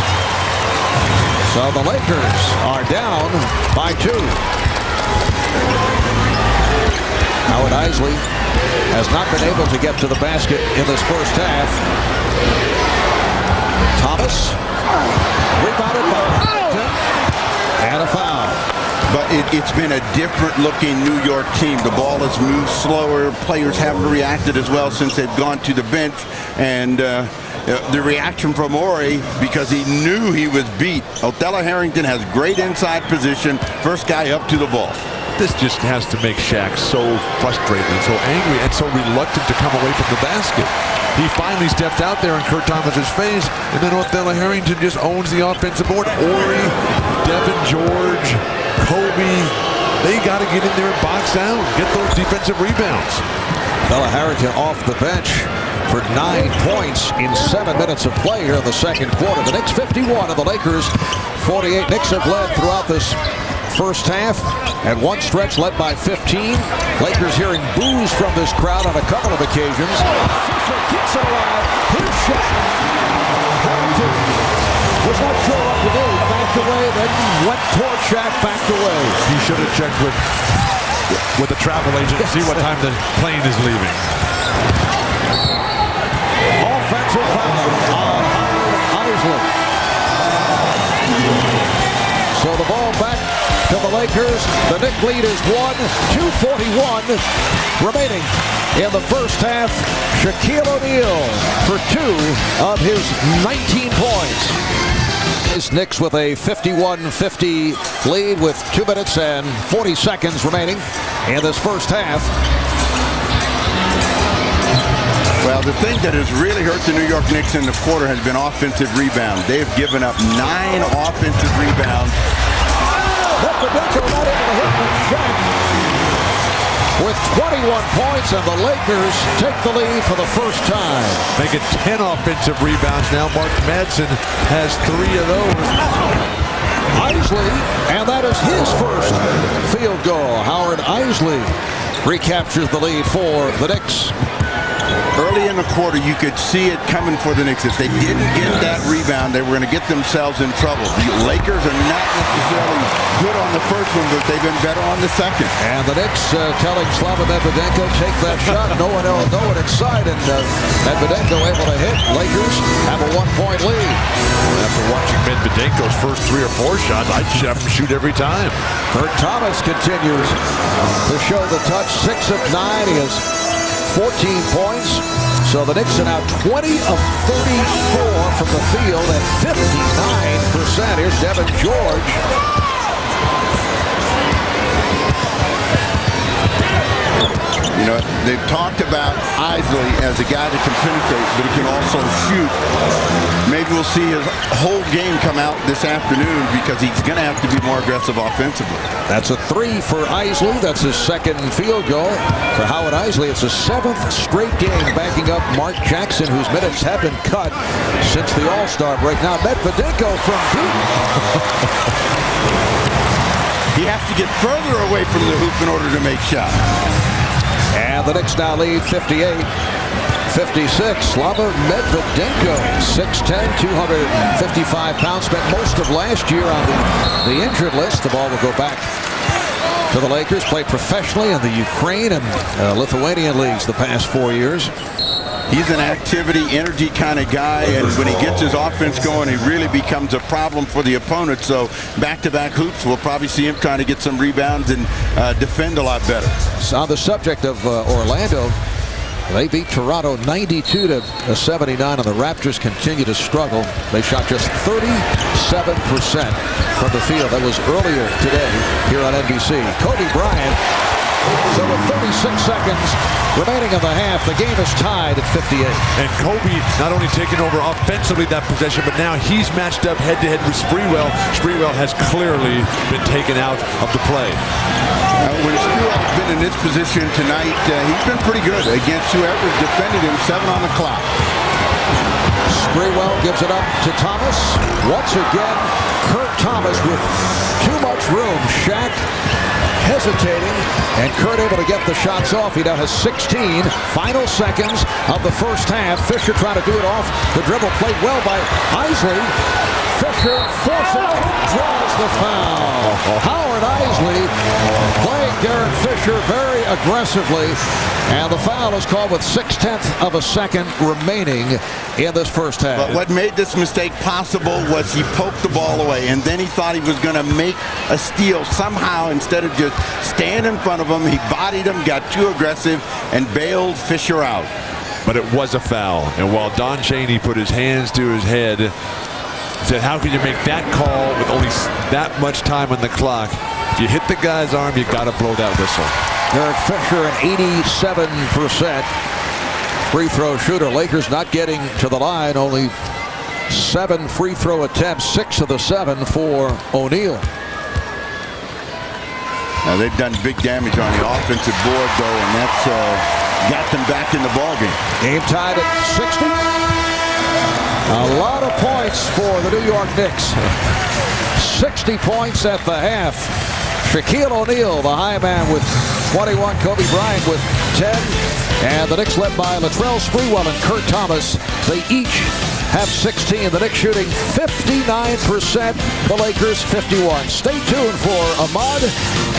So the Lakers are down by 2. Howard Isley has not been able to get to the basket in this first half. Thomas rebounded by Harrington and a foul.
But it's been a different-looking New York team. The ball has moved slower. Players haven't reacted as well since they've gone to the bench. And the reaction from Horry, because he knew he was beat. Othello Harrington has great inside position. First guy up to the ball.
This just has to make Shaq so frustrated and so angry and so reluctant to come away from the basket. He finally stepped out there in Kurt Thomas's face, and then Othello Harrington just owns the offensive board. Horry, Devin George, Kobe, they got to get in there and box out, get those defensive rebounds.
Othello Harrington off the bench for 9 points in 7 minutes of play here in the second quarter. The Knicks 51 and the Lakers 48. Knicks have led throughout this first half. At one stretch led by 15. Lakers hearing boos from this crowd on a couple of occasions. Fisher keeps it alive. Here's Shaq. Harrington was not sure what to do. Backed away, then went toward Shaq, backed away.
He should have checked with the travel agent to see what time the plane is leaving.
Offensive foul on Isley. So the ball back to the Lakers. The Knicks lead is 1-2:41 remaining in the first half. Shaquille O'Neal for 2 of his 19 points. Knicks with a 51-50 lead with 2 minutes and 40 seconds remaining in this first half.
Well, the thing that has really hurt the New York Knicks in the quarter has been offensive rebound. They've given up 9 offensive rebounds.
With 21 points, and the Lakers take the lead for the first time.
Making 10 offensive rebounds now. Mark Madsen has 3 of those.
Isley, and that is his first field goal. Howard Isley recaptures the lead for the Knicks.
Early in the quarter, you could see it coming for the Knicks. If they didn't get that rebound, they were going to get themselves in trouble. The Lakers are not necessarily good on the first one, but they've been better on the second.
And the Knicks telling Slava Medvedenko, take that shot. No one else know it inside, and Medvedenko able to hit. Lakers have a 1-point lead.
After watching Medvedenko's first 3 or 4 shots, I'd have him shoot every time.
Kurt Thomas continues to show the touch. 6 of 9. He has 14 points. So the Knicks are now 20 of 34 from the field at 59%. Here's Devin George.
You know, they've talked about Isley as a guy that can penetrate, but he can also shoot. Maybe we'll see his whole game come out this afternoon because he's going to have to be more aggressive offensively.
That's a 3 for Isley. That's his second field goal for Howard Isley. It's a 7th straight game backing up Mark Jackson, whose minutes have been cut since the All-Star break. Now Medvedenko from deep.
He has to get further away from the hoop in order to make shots.
And the Knicks now lead 58-56. Slava Medvedenko, 6'10", 255 pounds, spent most of last year on the injured list. The ball will go back to the Lakers. Played professionally in the Ukraine and Lithuanian leagues the past 4 years.
He's an activity, energy kind of guy, and when he gets his offense going, he really becomes a problem for the opponent. So back-to-back hoops, we'll probably see him trying to get some rebounds and defend a lot better.
So on the subject of Orlando, they beat Toronto 92-79, and the Raptors continue to struggle. They shot just 37% from the field. That was earlier today here on NBC. Kobe Bryant. So with 36 seconds remaining in the half, the game is tied at 58.
And Kobe not only taking over offensively that possession, but now he's matched up head-to-head with Sprewell. Sprewell has clearly been taken out of the play.
When Sprewell's been in this position tonight, he's been pretty good against whoever's defended him. 7 on the clock.
Sprewell gives it up to Thomas. Once again, Kurt Thomas with too much room. Shaq hesitating, and Kurt able to get the shots off. He now has 16 final seconds of the first half. Fisher trying to do it off the dribble, played well by Isley. Fisher forces it, draws the foul. Howard Isley playing Derek Fisher very aggressively, and the foul is called with 0.6 of a second remaining in this first half.
But what made this mistake possible was he poked the ball away, and then he thought he was going to make a steal somehow. Instead of just stand in front of him, he bodied him, got too aggressive, and bailed Fisher out.
But it was a foul, and while Don Chaney put his hands to his head, said, how can you make that call with only that much time on the clock? If you hit the guy's arm, you got to blow that whistle.
Derek Fisher, an 87% free throw shooter. Lakers not getting to the line. Only 7 free throw attempts, 6 of the 7 for O'Neal.
Now they've done big damage on the offensive board, though, and that's got them back in the ballgame.
Game tied at 60. A lot of points for the New York Knicks. 60 points at the half. Shaquille O'Neal, the high man, with 21. Kobe Bryant with 10. And the Knicks led by Latrell Sprewell and Kurt Thomas. They each have 16. The Knicks shooting 59%. The Lakers 51. Stay tuned for Ahmad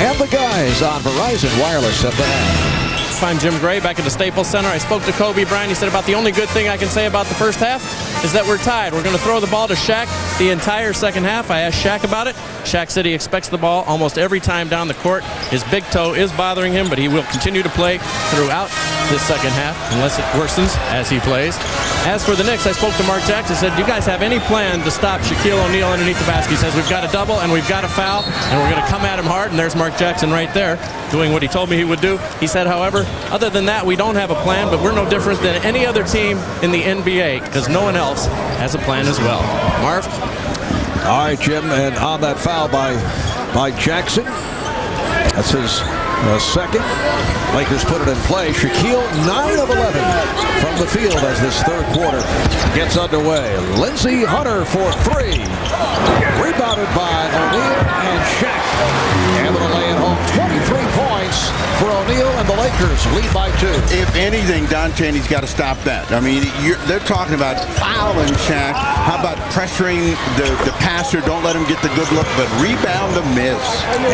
and the guys on Verizon Wireless at the half.
I'm Jim Gray back at the Staples Center. I spoke to Kobe Bryant. He said about the only good thing I can say about the first half is that we're tied. We're going to throw the ball to Shaq the entire second half. I asked Shaq about it. Shaq said he expects the ball almost every time down the court. His big toe is bothering him, but he will continue to play throughout this second half unless it worsens as he plays. As for the Knicks, I spoke to Mark Jackson. Said, do you guys have any plan to stop Shaquille O'Neal underneath the basket? He says, we've got a double and we've got a foul, and we're going to come at him hard. And there's Mark Jackson right there doing what he told me he would do. He said, however, other than that, we don't have a plan, but we're no different than any other team in the NBA because no one else has a plan as well. Marv?
All right, Jim, and on that foul by Jackson, that's his second. Lakers put it in play. Shaquille, 9 of 11 from the field as this third quarter gets underway. Lindsey Hunter for 3. Rebounded by O'Neal and Shaq. Able to lay it home. 23 points for O'Neal and the Lakers lead by 2.
If anything, Don Chaney's got to stop that. I mean, they're talking about fouling Shaq. How about pressuring the passer? Don't let him get the good look, but rebound the miss.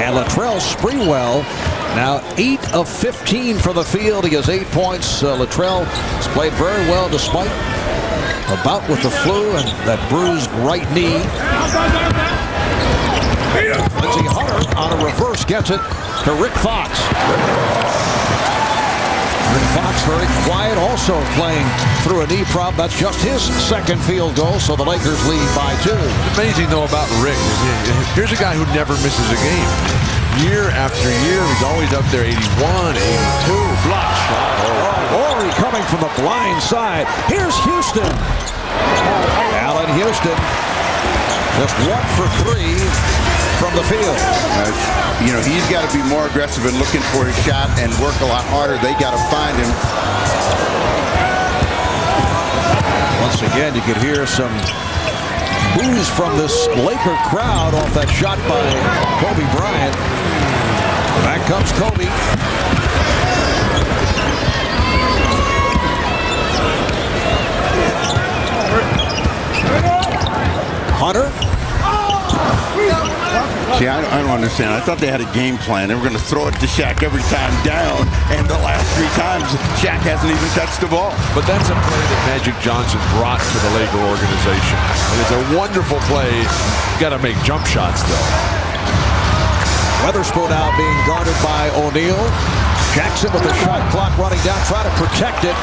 And Latrell Sprewell now 8 of 15 from the field. He has 8 points. Latrell has played very well despite a bout with the flu and that bruised right knee. Lindsey Hunter on a reverse gets it to Rick Fox. Rick Fox very quiet, also playing through a knee problem. That's just his second field goal, so the Lakers lead by 2.
Amazing though about Rick. Here's a guy who never misses a game. Year after year, he's always up there. 81, 82, block shot.
Horry coming from the blind side. Here's Houston. Allen Houston just 1 for 3 from the field.
You know, he's got to be more aggressive in looking for his shot and work a lot harder. They got to find him.
Once again, you could hear some boos from this Laker crowd off that shot by Kobe Bryant. Back comes Kobe. Hunter.
See, I don't understand. I thought they had a game plan. They were going to throw it to Shaq every time down, and the last 3 times, Shaq hasn't even touched the ball.
But that's a play that Magic Johnson brought to the Laker organization. And it's a wonderful play. You got to make jump shots, though.
Weatherspoon now being guarded by O'Neal. Jackson with the shot clock running down, trying to protect it.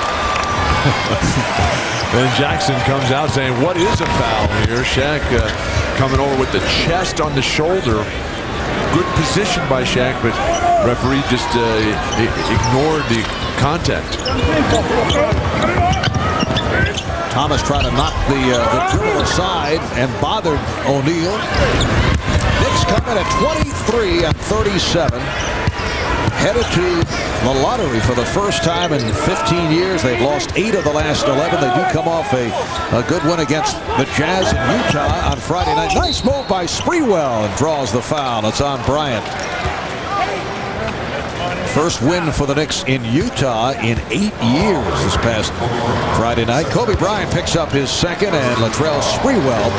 Then Jackson comes out saying, what is a foul here? Shaq coming over with the chest on the shoulder. Good position by Shaq, but referee just ignored the contact.
Thomas trying to knock the dribble aside and bothered O'Neal. Knicks come in at 23 and 37. Headed to the lottery for the first time in 15 years. They've lost 8 of the last 11. They do come off a good win against the Jazz in Utah on Friday night. Nice move by Sprewell and draws the foul. It's on Bryant. First win for the Knicks in Utah in 8 years this past Friday night. Kobe Bryant picks up his second, and Latrell Sprewell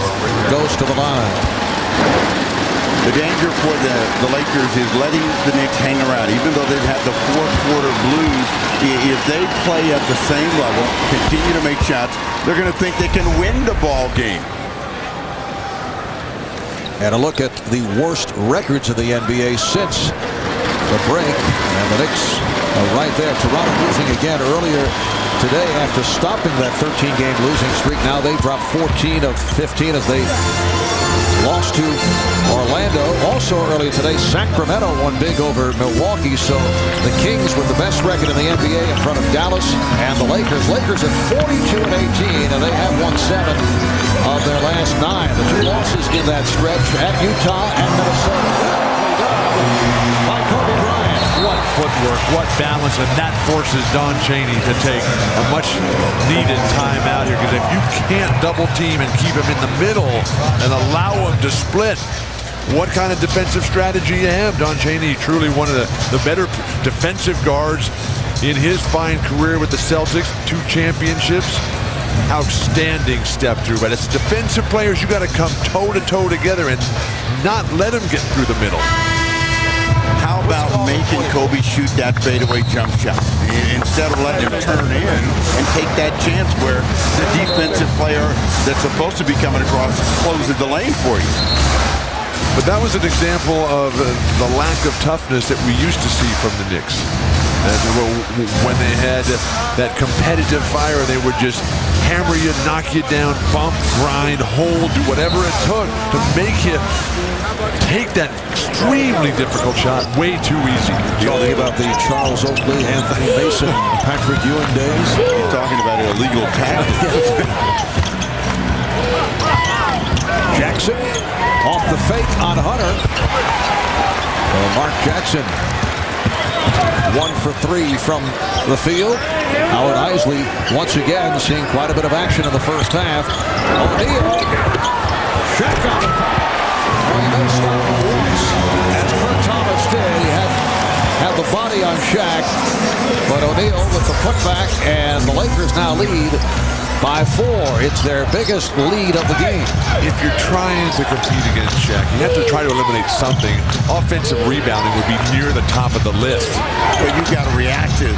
goes to the line.
The danger for the Lakers is letting the Knicks hang around. Even though they've had the fourth-quarter blues, if they play at the same level, continue to make shots, they're going to think they can win the ball game.
And a look at the worst records of the NBA since the break. And the Knicks are right there. Toronto losing again earlier today after stopping that 13-game losing streak. Now they dropped 14 of 15 as they lost to Orlando. Also earlier today, Sacramento won big over Milwaukee. So the Kings with the best record in the NBA in front of Dallas and the Lakers. Lakers at 42 and 18, and they have won 7 of their last 9. The 2 losses in that stretch at Utah and Minnesota. By Kobe Bryant.
What footwork, what balance, and that forces Don Chaney to take a much-needed time out here, because if you can't double team and keep him in the middle and allow him to split, what kind of defensive strategy you have? Don Chaney, truly one of the better defensive guards in his fine career with the Celtics, 2 championships. Outstanding step through, but as defensive players, you got to come toe-to-toe together and not let him get through the middle.
How about making Kobe shoot that fadeaway jump shot instead of letting him turn in and take that chance where the defensive player that's supposed to be coming across closes the lane for you?
But that was an example of the lack of toughness that we used to see from the Knicks. And when they had that competitive fire, they would just hammer you, knock you down, bump, grind, hold, do whatever it took to make you take that extremely difficult shot way too easy.
Talking about the Charles Oakley, Anthony Mason, Patrick Ewing days.
You're talking about illegal tactics.
Jackson off the fake on Hunter. Mark Jackson 1 for 3 from the field. Howard Isley once again seeing quite a bit of action in the first half. O'Neal. Shaq on the foul. He may stop the once, as Kurt Thomas did. He had the body on Shaq. O'Neal with the putback, and the Lakers now lead by 4. It's their biggest lead of the game.
If you're trying to compete against Shaq, you have to try to eliminate something. Offensive rebounding would be near the top of the list.
Well, you got to react to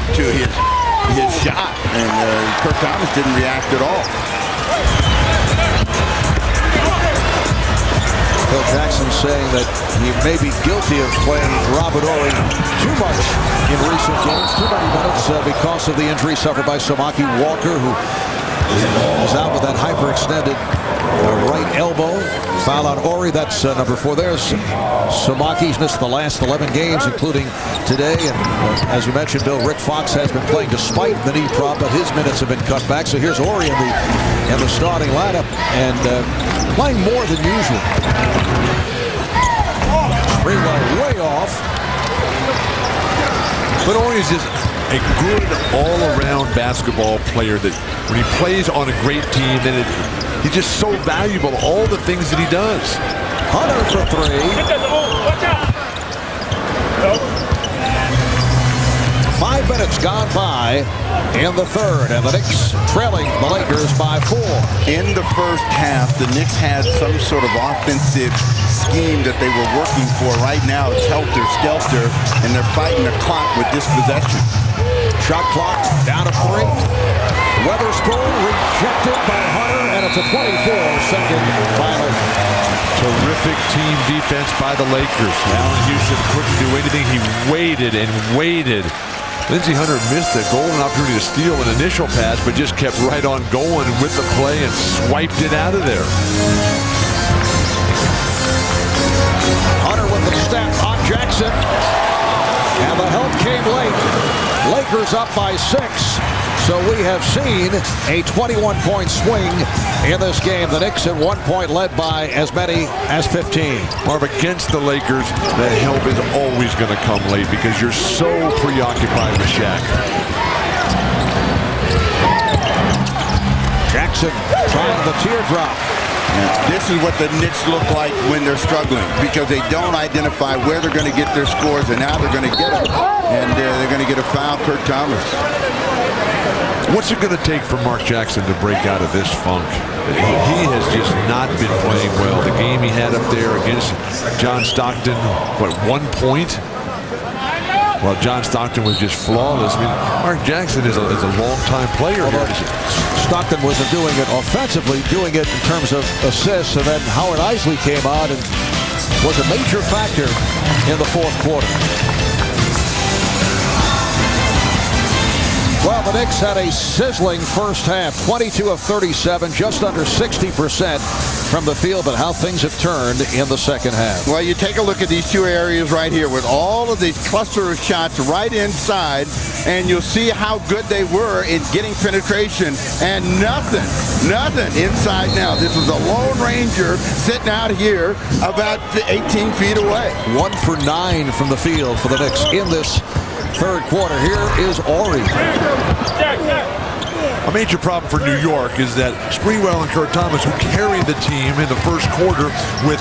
his shot, and Kurt Thomas didn't react at all.
Phil Jackson saying that he may be guilty of playing Robert Horry too much in recent games, too many minutes because of the injury suffered by Samaki Walker, who is out with that hyperextended right elbow. Foul on Horry. That's number 4 there. Samaki's missed the last 11 games, including today. And as you mentioned, Bill, Rick Fox has been playing despite the knee prop, but his minutes have been cut back. So here's Horry in the starting lineup and playing more than usual. Sprewell way off.
But Horry is just a good all-around basketball player that when he plays on a great team, then he's just so valuable, all the things that he does.
Hunter for 3. 5 minutes gone by in the third, and the Knicks trailing the Lakers by 4.
In the first half, the Knicks had some sort of offensive scheme that they were working for. Right now, it's helter-skelter, and they're fighting the clock with this possession.
Shot clock down to 3. Weatherspoon rejected by Hunter, and it's a 24-second final.
Terrific team defense by the Lakers. Allen Houston couldn't do anything. He waited and waited. Lindsey Hunter missed a golden opportunity to steal an initial pass, but just kept right on going with the play and swiped it out of there.
Hunter with the step on Jackson. And the help came late. Lakers up by 6. So we have seen a 21-point swing in this game. The Knicks at one point led by as many as 15.
Marv, against the Lakers, that help is always going to come late because you're so preoccupied with Shaq.
Jackson trying the teardrop.
This is what the Knicks look like when they're struggling because they don't identify where they're going to get their scores, and now they're going to get them. And they're going to get a foul, Kurt Thomas.
What's it going to take for Mark Jackson to break out of this funk? He has just not been playing well. The game he had up there against John Stockton, what, 1 point? Well, John Stockton was just flawless. I mean, Mark Jackson is a long-time player.
Stockton wasn't doing it offensively, doing it in terms of assists, and then Howard Isley came out and was a major factor in the fourth quarter. Well, the Knicks had a sizzling first half, 22 of 37, just under 60% from the field, but how things have turned in the second half.
Well, you take a look at these two areas right here with all of these cluster of shots right inside, and you'll see how good they were in getting penetration, and nothing inside now. This is a Lone Ranger sitting out here about 18 feet away.
1 for 9 from the field for the Knicks in this third quarter. Here is Horry.
A major problem for New York is that Sprewell and Kurt Thomas, who carried the team in the first quarter with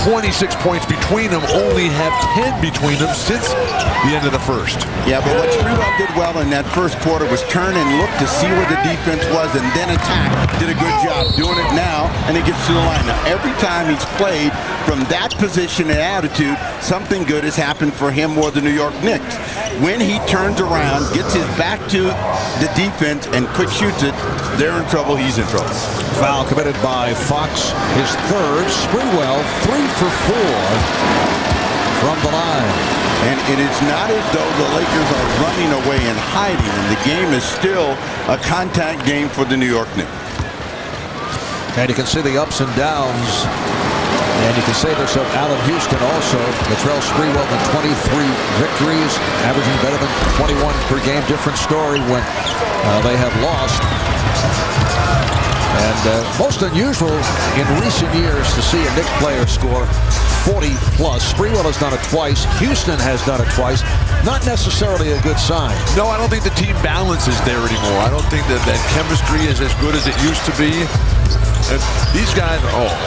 26 points between them, only have 10 between them since the end of the first.
Yeah, but what Sprewell did well in that first quarter was turn and look to see where the defense was and then attack. Did a good job doing it now, and he gets to the line. Now, every time he's played from that position and attitude, something good has happened for him or the New York Knicks. When he turns around, gets his back to the defense, and quick shoots it, they're in trouble, he's in trouble.
Foul committed by Fox, his third. Sprewell 3 for 4 from the line.
And it is not as though the Lakers are running away and hiding, and the game is still a contact game for the New York Knicks.
And you can see the ups and downs. And you can say this of Allen Houston also. Latrell Sprewell in 23 victories, averaging better than 21 per game. Different story when they have lost. And most unusual in recent years to see a Knicks player score 40-plus. Sprewell has done it twice. Houston has done it twice. Not necessarily a good sign.
No, I don't think the team balance is there anymore. I don't think that chemistry is as good as it used to be. And these guys,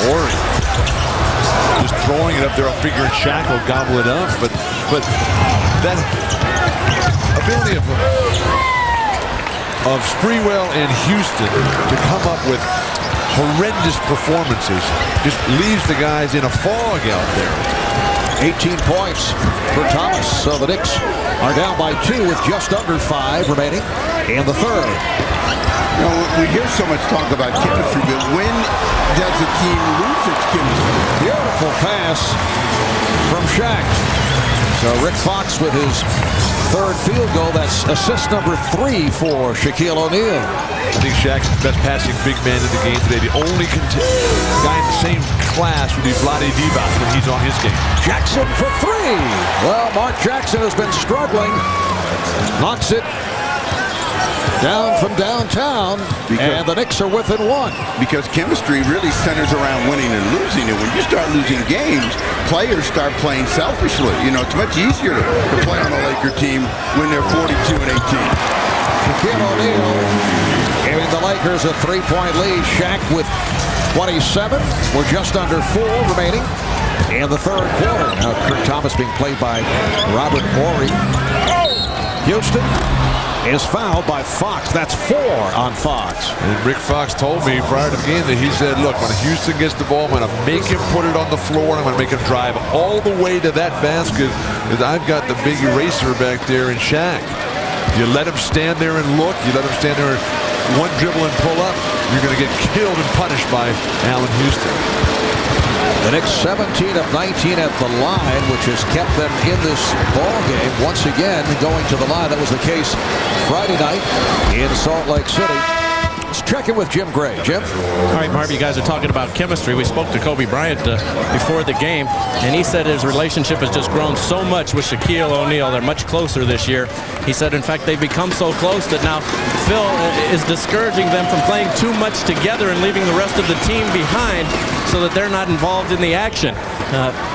Horry, just throwing it up there. I'm figuring Shaq will gobble it up, but that ability of of Sprewell and Houston to come up with horrendous performances just leaves the guys in a fog out there.
18 points for Thomas. So the Knicks are down by 2 with just under 5 remaining in the third.
You know, we hear so much talk about chemistry, but when does a team lose its chemistry?
Beautiful pass from Shaq. So Rick Fox with his third field goal. That's assist number 3 for Shaquille O'Neal.
I think Shaq's the best passing big man in the game today. The only guy in the same class would be Vlade Divac when he's on his game.
Jackson for 3. Well, Mark Jackson has been struggling. Knocks it down from downtown, and the Knicks are within 1.
Because chemistry really centers around winning and losing. And when you start losing games, players start playing selfishly. You know, it's much easier to play on a Laker team when they're 42 and 18.
Shaquille O'Neal giving the Lakers a 3-point lead. Shaq with 27. We're just under 4 remaining in the third quarter. Now Kurt Thomas being played by Robert Horry. Houston is fouled by Fox. That's 4 on Fox.
And Rick Fox told me prior to the game that he said, look, when Houston gets the ball, I'm going to make him put it on the floor, and I'm going to make him drive all the way to that basket, because I've got the big eraser back there in Shaq. You let him stand there and look, you let him stand there and one dribble and pull up, you're going to get killed and punished by Allen Houston.
The Knicks 17 of 19 at the line, which has kept them in this ball game. Once again, going to the line. That was the case Friday night in Salt Lake City. Let's check in with Jim Gray. Jim?
All right, Marv, you guys are talking about chemistry. We spoke to Kobe Bryant before the game, and he said his relationship has just grown so much with Shaquille O'Neal. They're much closer this year. He said, in fact, they've become so close that now Phil is discouraging them from playing too much together and leaving the rest of the team behind so that they're not involved in the action.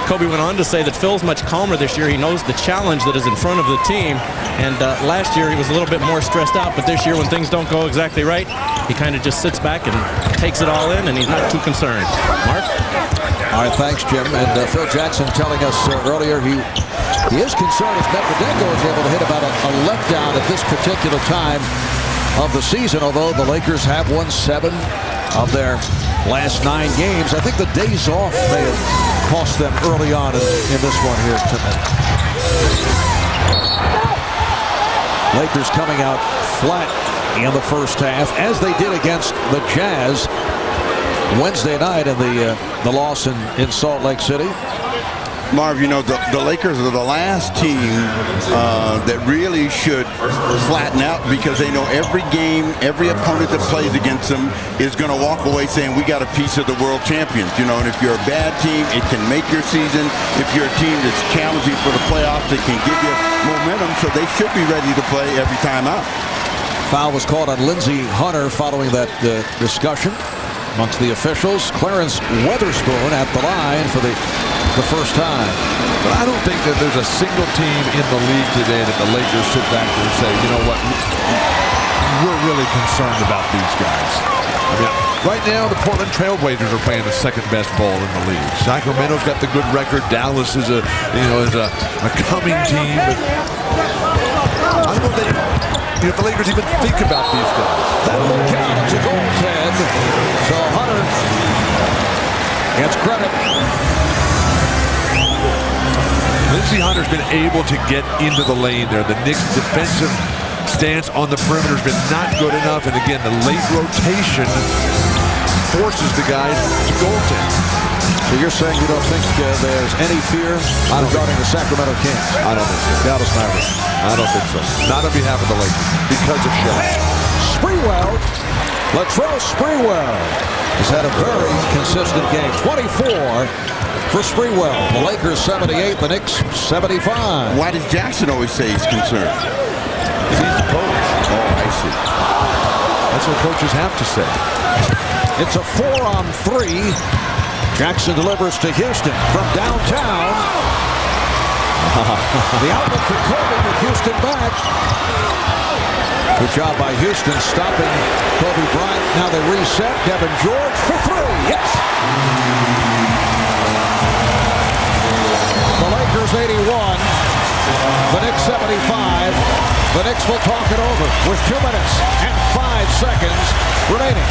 Kobe went on to say that Phil's much calmer this year. He knows the challenge that is in front of the team. And last year he was a little bit more stressed out, but this year when things don't go exactly right, he kind of just sits back and takes it all in, and he's not too concerned. Mark?
All right, thanks, Jim. And Phil Jackson telling us earlier he is concerned as Medvedenko is able to hit about a letdown at this particular time of the season, although the Lakers have won 7 of their last 9 games. I think the days off may have cost them early on in this one here tonight. Lakers coming out flat in the first half, as they did against the Jazz Wednesday night in the loss in Salt Lake City.
Marv, you know, the Lakers are the last team that really should flatten out, because they know every game, every opponent that plays against them is going to walk away saying, we got a piece of the world champions. You know, and if you're a bad team, it can make your season. If you're a team that's challenging for the playoffs, it can give you momentum, so they should be ready to play every time out.
Foul was called on Lindsey Hunter following that discussion amongst the officials. Clarence Weatherspoon at the line for the first time.
But I don't think that there's a single team in the league today that the Lakers sit back and say, you know what, we're really concerned about these guys. I mean, right now the Portland Trailblazers are playing the second best ball in the league. Sacramento's got the good record. Dallas is a coming team. But I don't know if the Lakers even think about these guys.
That will count as a goaltend. So Hunter gets credit.
Lindsey Hunter's been able to get into the lane there. The Knicks' defensive stance on the perimeter has been not good enough. And again, the late rotation forces the guys to goaltend.
So you're saying you don't think there's any fear regarding the Sacramento Kings?
I don't think so.
Dallas Mavericks.
I don't think so. Not on behalf of the Lakers, because of Shaq.
Sprewell, Latrell Sprewell has had a very consistent game. 24 for Sprewell. The Lakers 78, the Knicks 75.
Why does Jackson always say he's concerned?
He's the coach.
Oh, I see.
That's what coaches have to say.
It's a 4-on-3. Jackson delivers to Houston from downtown. The outlet for Kobe with Houston back. Good job by Houston stopping Kobe Bryant. Now they reset. Devin George for 3. Yes! The Lakers 81. The Knicks 75. The Knicks will talk it over with 2 minutes and seconds remaining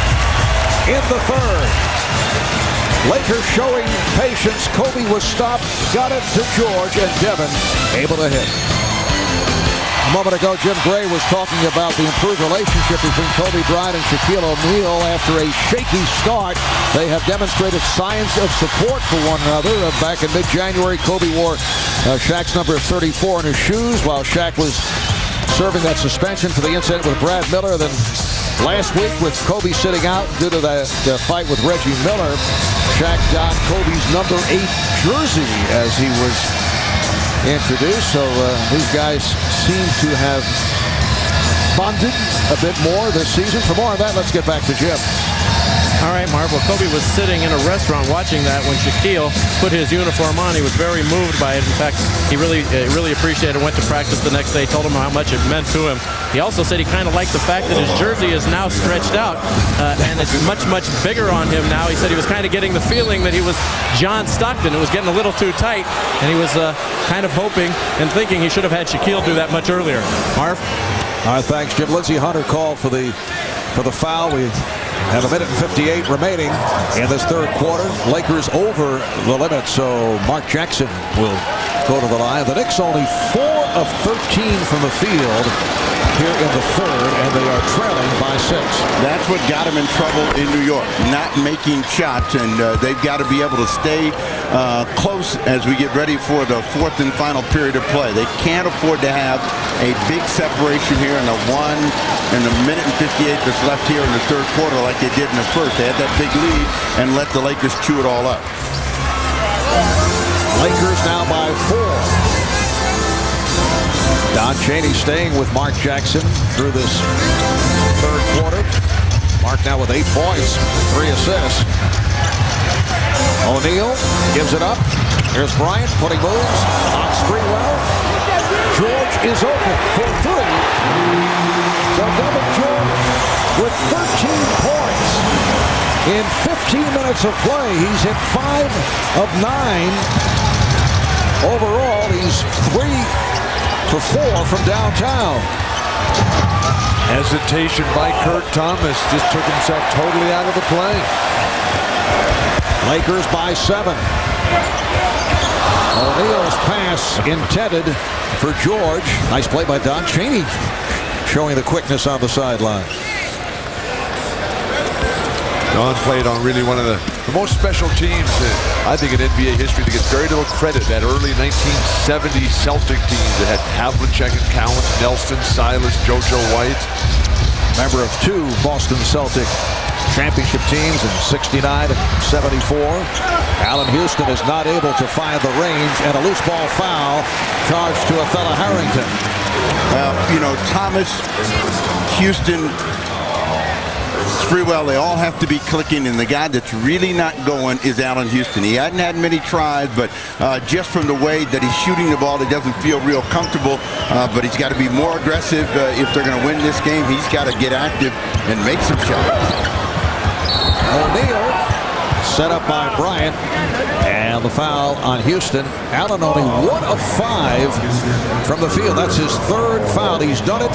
in the third. Lakers showing patience. Kobe was stopped, got it to George, and Devin able to hit. A moment ago, Jim Gray was talking about the improved relationship between Kobe Bryant and Shaquille O'Neal. After a shaky start, they have demonstrated signs of support for one another. Back in mid-January, Kobe wore Shaq's number 34 in his shoes while Shaq was serving that suspension for the incident with Brad Miller. Then last week, with Kobe sitting out due to the fight with Reggie Miller, Shaq donned Kobe's number 8 jersey as he was introduced. So these guys seem to have bonded a bit more this season. For more on that, let's get back to Jim.
All right, Marv. Well, Kobe was sitting in a restaurant watching that when Shaquille put his uniform on. He was very moved by it. In fact, he really appreciated it. Went to practice the next day, told him how much it meant to him. He also said he kind of liked the fact that his jersey is now stretched out, and it's much, much bigger on him now. He said he was kind of getting the feeling that he was John Stockton. It was getting a little too tight, and he was kind of hoping and thinking he should have had Shaquille do that much earlier. Marv?
All right, thanks, Jim. Lindsey Hunter called for the foul. We have a minute and 58 remaining in this third quarter. Lakers over the limit, so Mark Jackson will go to the line. The Knicks only 4 of 13 from the field here in the third, and they are trailing by 6.
That's what got him in trouble in New York, not making shots, and they've got to be able to stay close as we get ready for the fourth and final period of play. They can't afford to have a big separation here in the minute and 58 that's left here in the third quarter like they did in the first. They had that big lead and let the Lakers chew it all up.
Lakers now by 4. Don Chaney staying with Mark Jackson through this third quarter. Mark now with 8 points, 3 assists. O'Neal gives it up. Here's Bryant putting moves on Sprewell. George is open for 3. So Devin George with 13 points in 15 minutes of play. He's hit 5 of 9. Overall, he's 3 for 4 from downtown.
Hesitation by Kurt Thomas. Just took himself totally out of the play.
Lakers by 7. O'Neal's pass intended for George. Nice play by Don Chaney, showing the quickness on the sideline.
Don played on really one of the most special teams, I think, in NBA history that gets very little credit. That early 1970 Celtic team that had Havlicek and Cowan, Nelson, Silas, JoJo White.
Member of 2 Boston Celtic championship teams in 69 and 74. Allen Houston is not able to find the range, and a loose ball foul charged to a fella Harrington.
Well, you know, Thomas, Houston, Sprewell, they all have to be clicking, and the guy that's really not going is Allen Houston. He hadn't had many tries, but just from the way that he's shooting the ball, he doesn't feel real comfortable, but he's got to be more aggressive if they're going to win this game. He's got to get active and make some shots.
O'Neal set up by Bryant, and the foul on Houston. Allen only 1 of 5 from the field. That's his 3rd foul. He's done it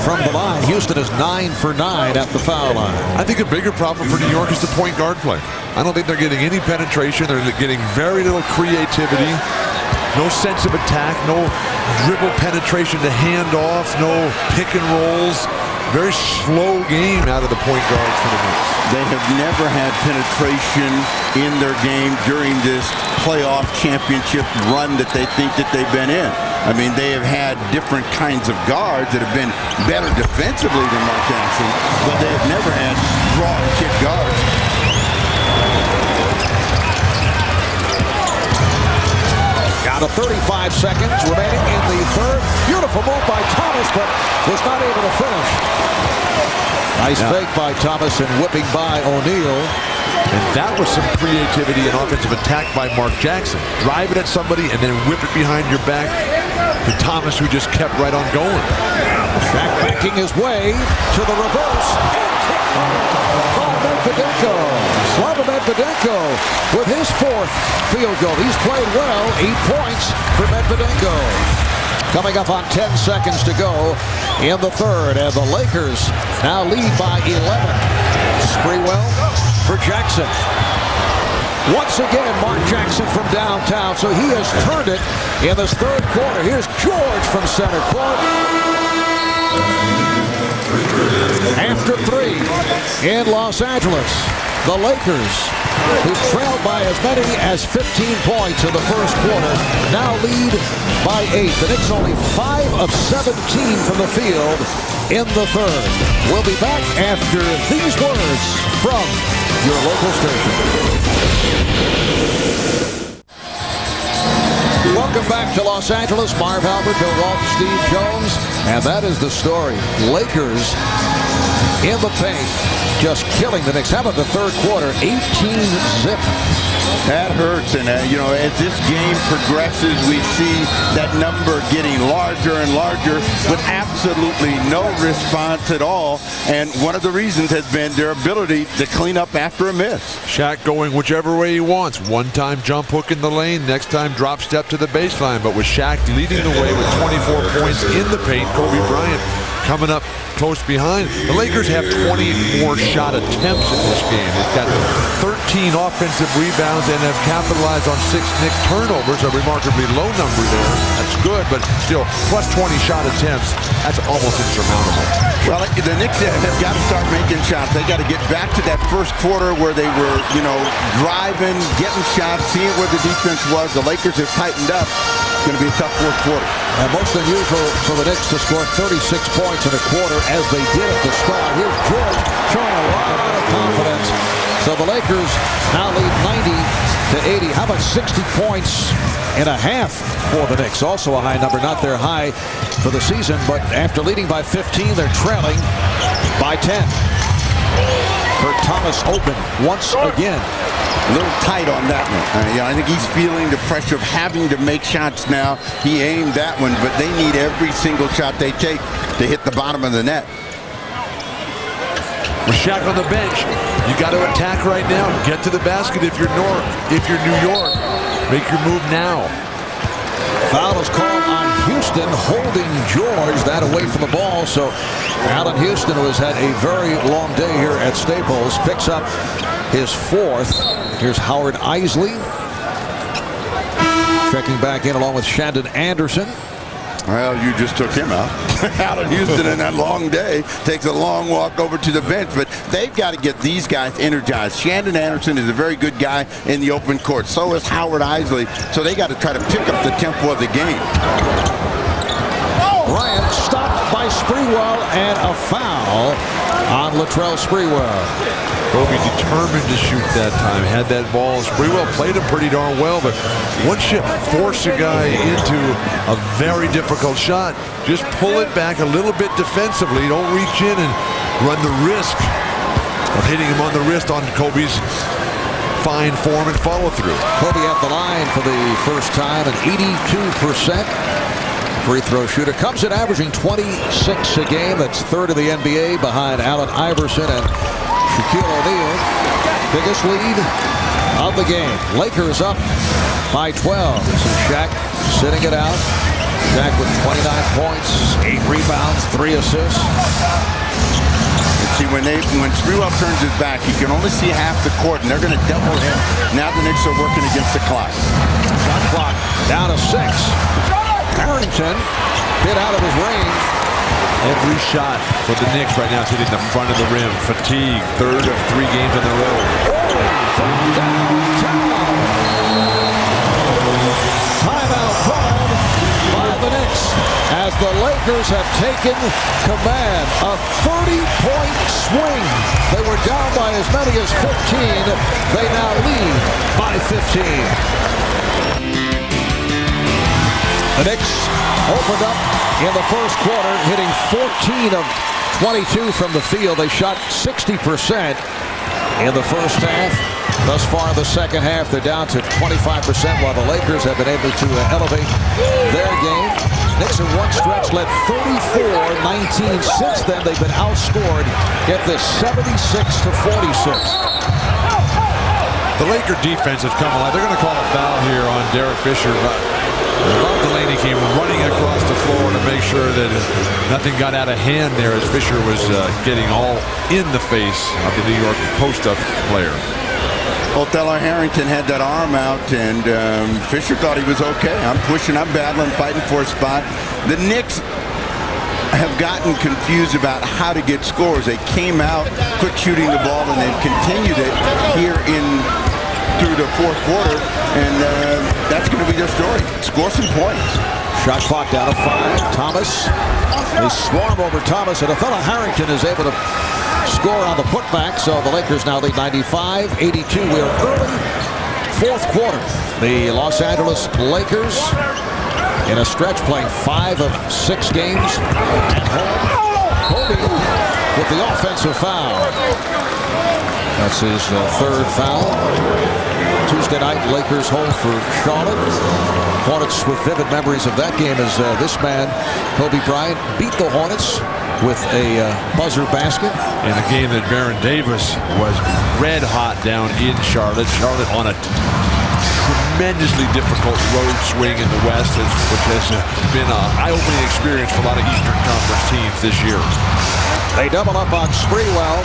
from the line. Houston is 9 for 9 at the foul line.
I think a bigger problem for New York is the point guard play. I don't think they're getting any penetration. They're getting very little creativity. No sense of attack. No dribble penetration to hand off. No pick and rolls. Very slow game out of the point guards for the Knicks.
They have never had penetration in their game during this playoff championship run that they think that they've been in. I mean, they have had different kinds of guards that have been better defensively than Mark Jackson, but they have never had draw and kick guards.
Down to 35 seconds remaining in the third. Beautiful move by Thomas, but was not able to finish. Nice fake by Thomas and whipping by O'Neal.
And that was some creativity and offensive attack by Mark Jackson. Drive it at somebody and then whip it behind your back to Thomas, who just kept right on going.
Shaq backing his way to the reverse. Medvedenko. Slava Medvedenko with his 4th field goal. He's played well. 8 points for Medvedenko. coming up on 10 seconds to go in the third. And the Lakers now lead by 11. Sprewell for Jackson. Once again, Mark Jackson from downtown. So he has turned it in this third quarter. Here's George from center court. After 3 in Los Angeles, the Lakers, who trailed by as many as 15 points in the first quarter, now lead by 8. The Knicks only 5 of 17 from the field in the third. We'll be back after these words from your local station. Welcome back to Los Angeles. Marv Albert, Bill Walton, Steve Jones. And that is the story. Lakers in the paint, just killing the Knicks. How about the third quarter? 18-zip.
That hurts, and as this game progresses, we see that number getting larger and larger with absolutely no response at all. And one of the reasons has been their ability to clean up after a miss.
Shaq going whichever way he wants. One time jump hook in the lane, next time drop step to the baseline. But with Shaq leading the way with 24 points in the paint, Kobe Bryant coming up close behind. The Lakers have 20 more shot attempts in this game. They've got 13 offensive rebounds and have capitalized on 6 Knicks turnovers, a remarkably low number there. That's good, but still, plus 20 shot attempts, that's almost insurmountable.
Well, the Knicks have got to start making shots. They got to get back to that first quarter where they were, driving, getting shots, seeing where the defense was. The Lakers have tightened up. It's going to be a tough fourth quarter.
And most unusual for the Knicks to score 36 points in a quarter as they did at the start. Here's George showing a lot of confidence. So the Lakers now lead 90-80. How about 60 points and a half for the Knicks? Also a high number, not their high for the season, but after leading by 15, they're trailing by 10. Kurt Thomas open once again.
A little tight on that one. I think he's feeling the pressure of having to make shots now. He aimed that one, but they need every single shot they take to hit the bottom of the net.
With Shaq on the bench, you got to attack right now. Get to the basket if you're New York. Make your move now.
Foul is called on Houston, holding George that away from the ball. So Allen Houston, who has had a very long day here at Staples, picks up his 4th. Here's Howard Isley checking back in along with Shandon Anderson.
Well, you just took him out. Allen Houston in that long day takes a long walk over to the bench, but they've got to get these guys energized. Shandon Anderson is a very good guy in the open court. So is Howard Isley. So they got to try to pick up the tempo of the game.
Bryant stopped by Sprewell and a foul on Latrell Sprewell.
Kobe determined to shoot that time, had that ball. Sprewell played him pretty darn well, but once you force a guy into a very difficult shot, just pull it back a little bit defensively. Don't reach in and run the risk of hitting him on the wrist on Kobe's fine form and follow through.
Kobe at the line for the first time, an 82% free throw shooter. Comes in averaging 26 a game. That's 3rd in the NBA behind Allen Iverson and Shaquille O'Neal. Biggest lead of the game. Lakers up by 12. This is Shaq sitting it out. Shaq with 29 points, 8 rebounds, 3 assists.
See, when Sprewell turns his back, you can only see half the court, and they're going to double him. Now the Knicks are working against the clock.
Shot clock down to 6. Harrington hit out of his range.
Every shot for the Knicks right now is hitting the front of the rim. Fatigue, 3rd of 3 games in a row.
Timeout called by the Knicks as the Lakers have taken command. A 30-point swing. They were down by as many as 15. They now lead by 15. The Knicks opened up in the first quarter, hitting 14 of 22 from the field. They shot 60% in the first half. Thus far in the second half, they're down to 25%, while the Lakers have been able to elevate their game. Knicks in one stretch led 34-19. Since then, they've been outscored, get this, 76-46.
The Laker defense has come alive. They're going to call a foul here on Derek Fisher. Bob Delaney came running across the floor to make sure that nothing got out of hand there as Fisher was getting all in the face of the New York post-up player.
Othello Harrington had that arm out, and Fisher thought he was okay. I'm pushing, I'm battling, fighting for a spot. The Knicks have gotten confused about how to get scores. They came out quick shooting the ball, and they've continued it here through the fourth quarter, and that's going to be their story. Score some points.
Shot clock down to 5. Thomas. They swarm over Thomas, and Othello Harrington is able to score on the putback, so the Lakers now lead 95-82. We are early fourth quarter. The Los Angeles Lakers in a stretch playing 5 of 6 games at home. Kobe with the offensive foul. That's his third foul. Tuesday night, Lakers home for Charlotte. Hornets with vivid memories of that game as this man, Kobe Bryant, beat the Hornets with a buzzer basket.
In a game that Baron Davis was red hot down in Charlotte. Charlotte on a tremendously difficult road swing in the West, which has been an eye-opening experience for a lot of Eastern Conference teams this year.
They double up on Sprewell.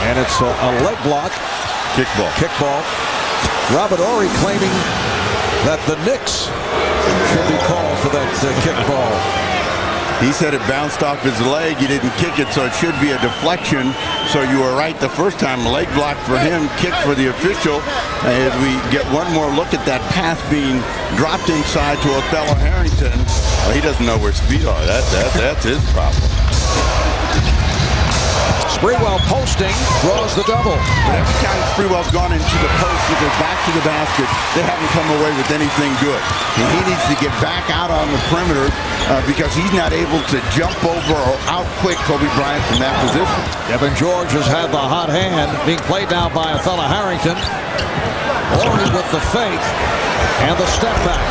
And it's a leg block. Kickball. Robert Horry claiming that the Knicks should be called for that kickball.
He said it bounced off his leg. He didn't kick it, so it should be a deflection. So you were right the first time. Leg block for him, kick for the official. As we get one more look at that pass being dropped inside to Othello Harrington. Well, he doesn't know where speed are. That's his problem.
Sprewell posting, draws the double.
But every time Sprewell's gone into the post with his back to the basket, they haven't come away with anything good. And he needs to get back out on the perimeter because he's not able to jump over or out-quick Kobe Bryant from that position.
Kevin George has had the hot hand, being played now by Othello Harrington. Horry with the fake and the step back.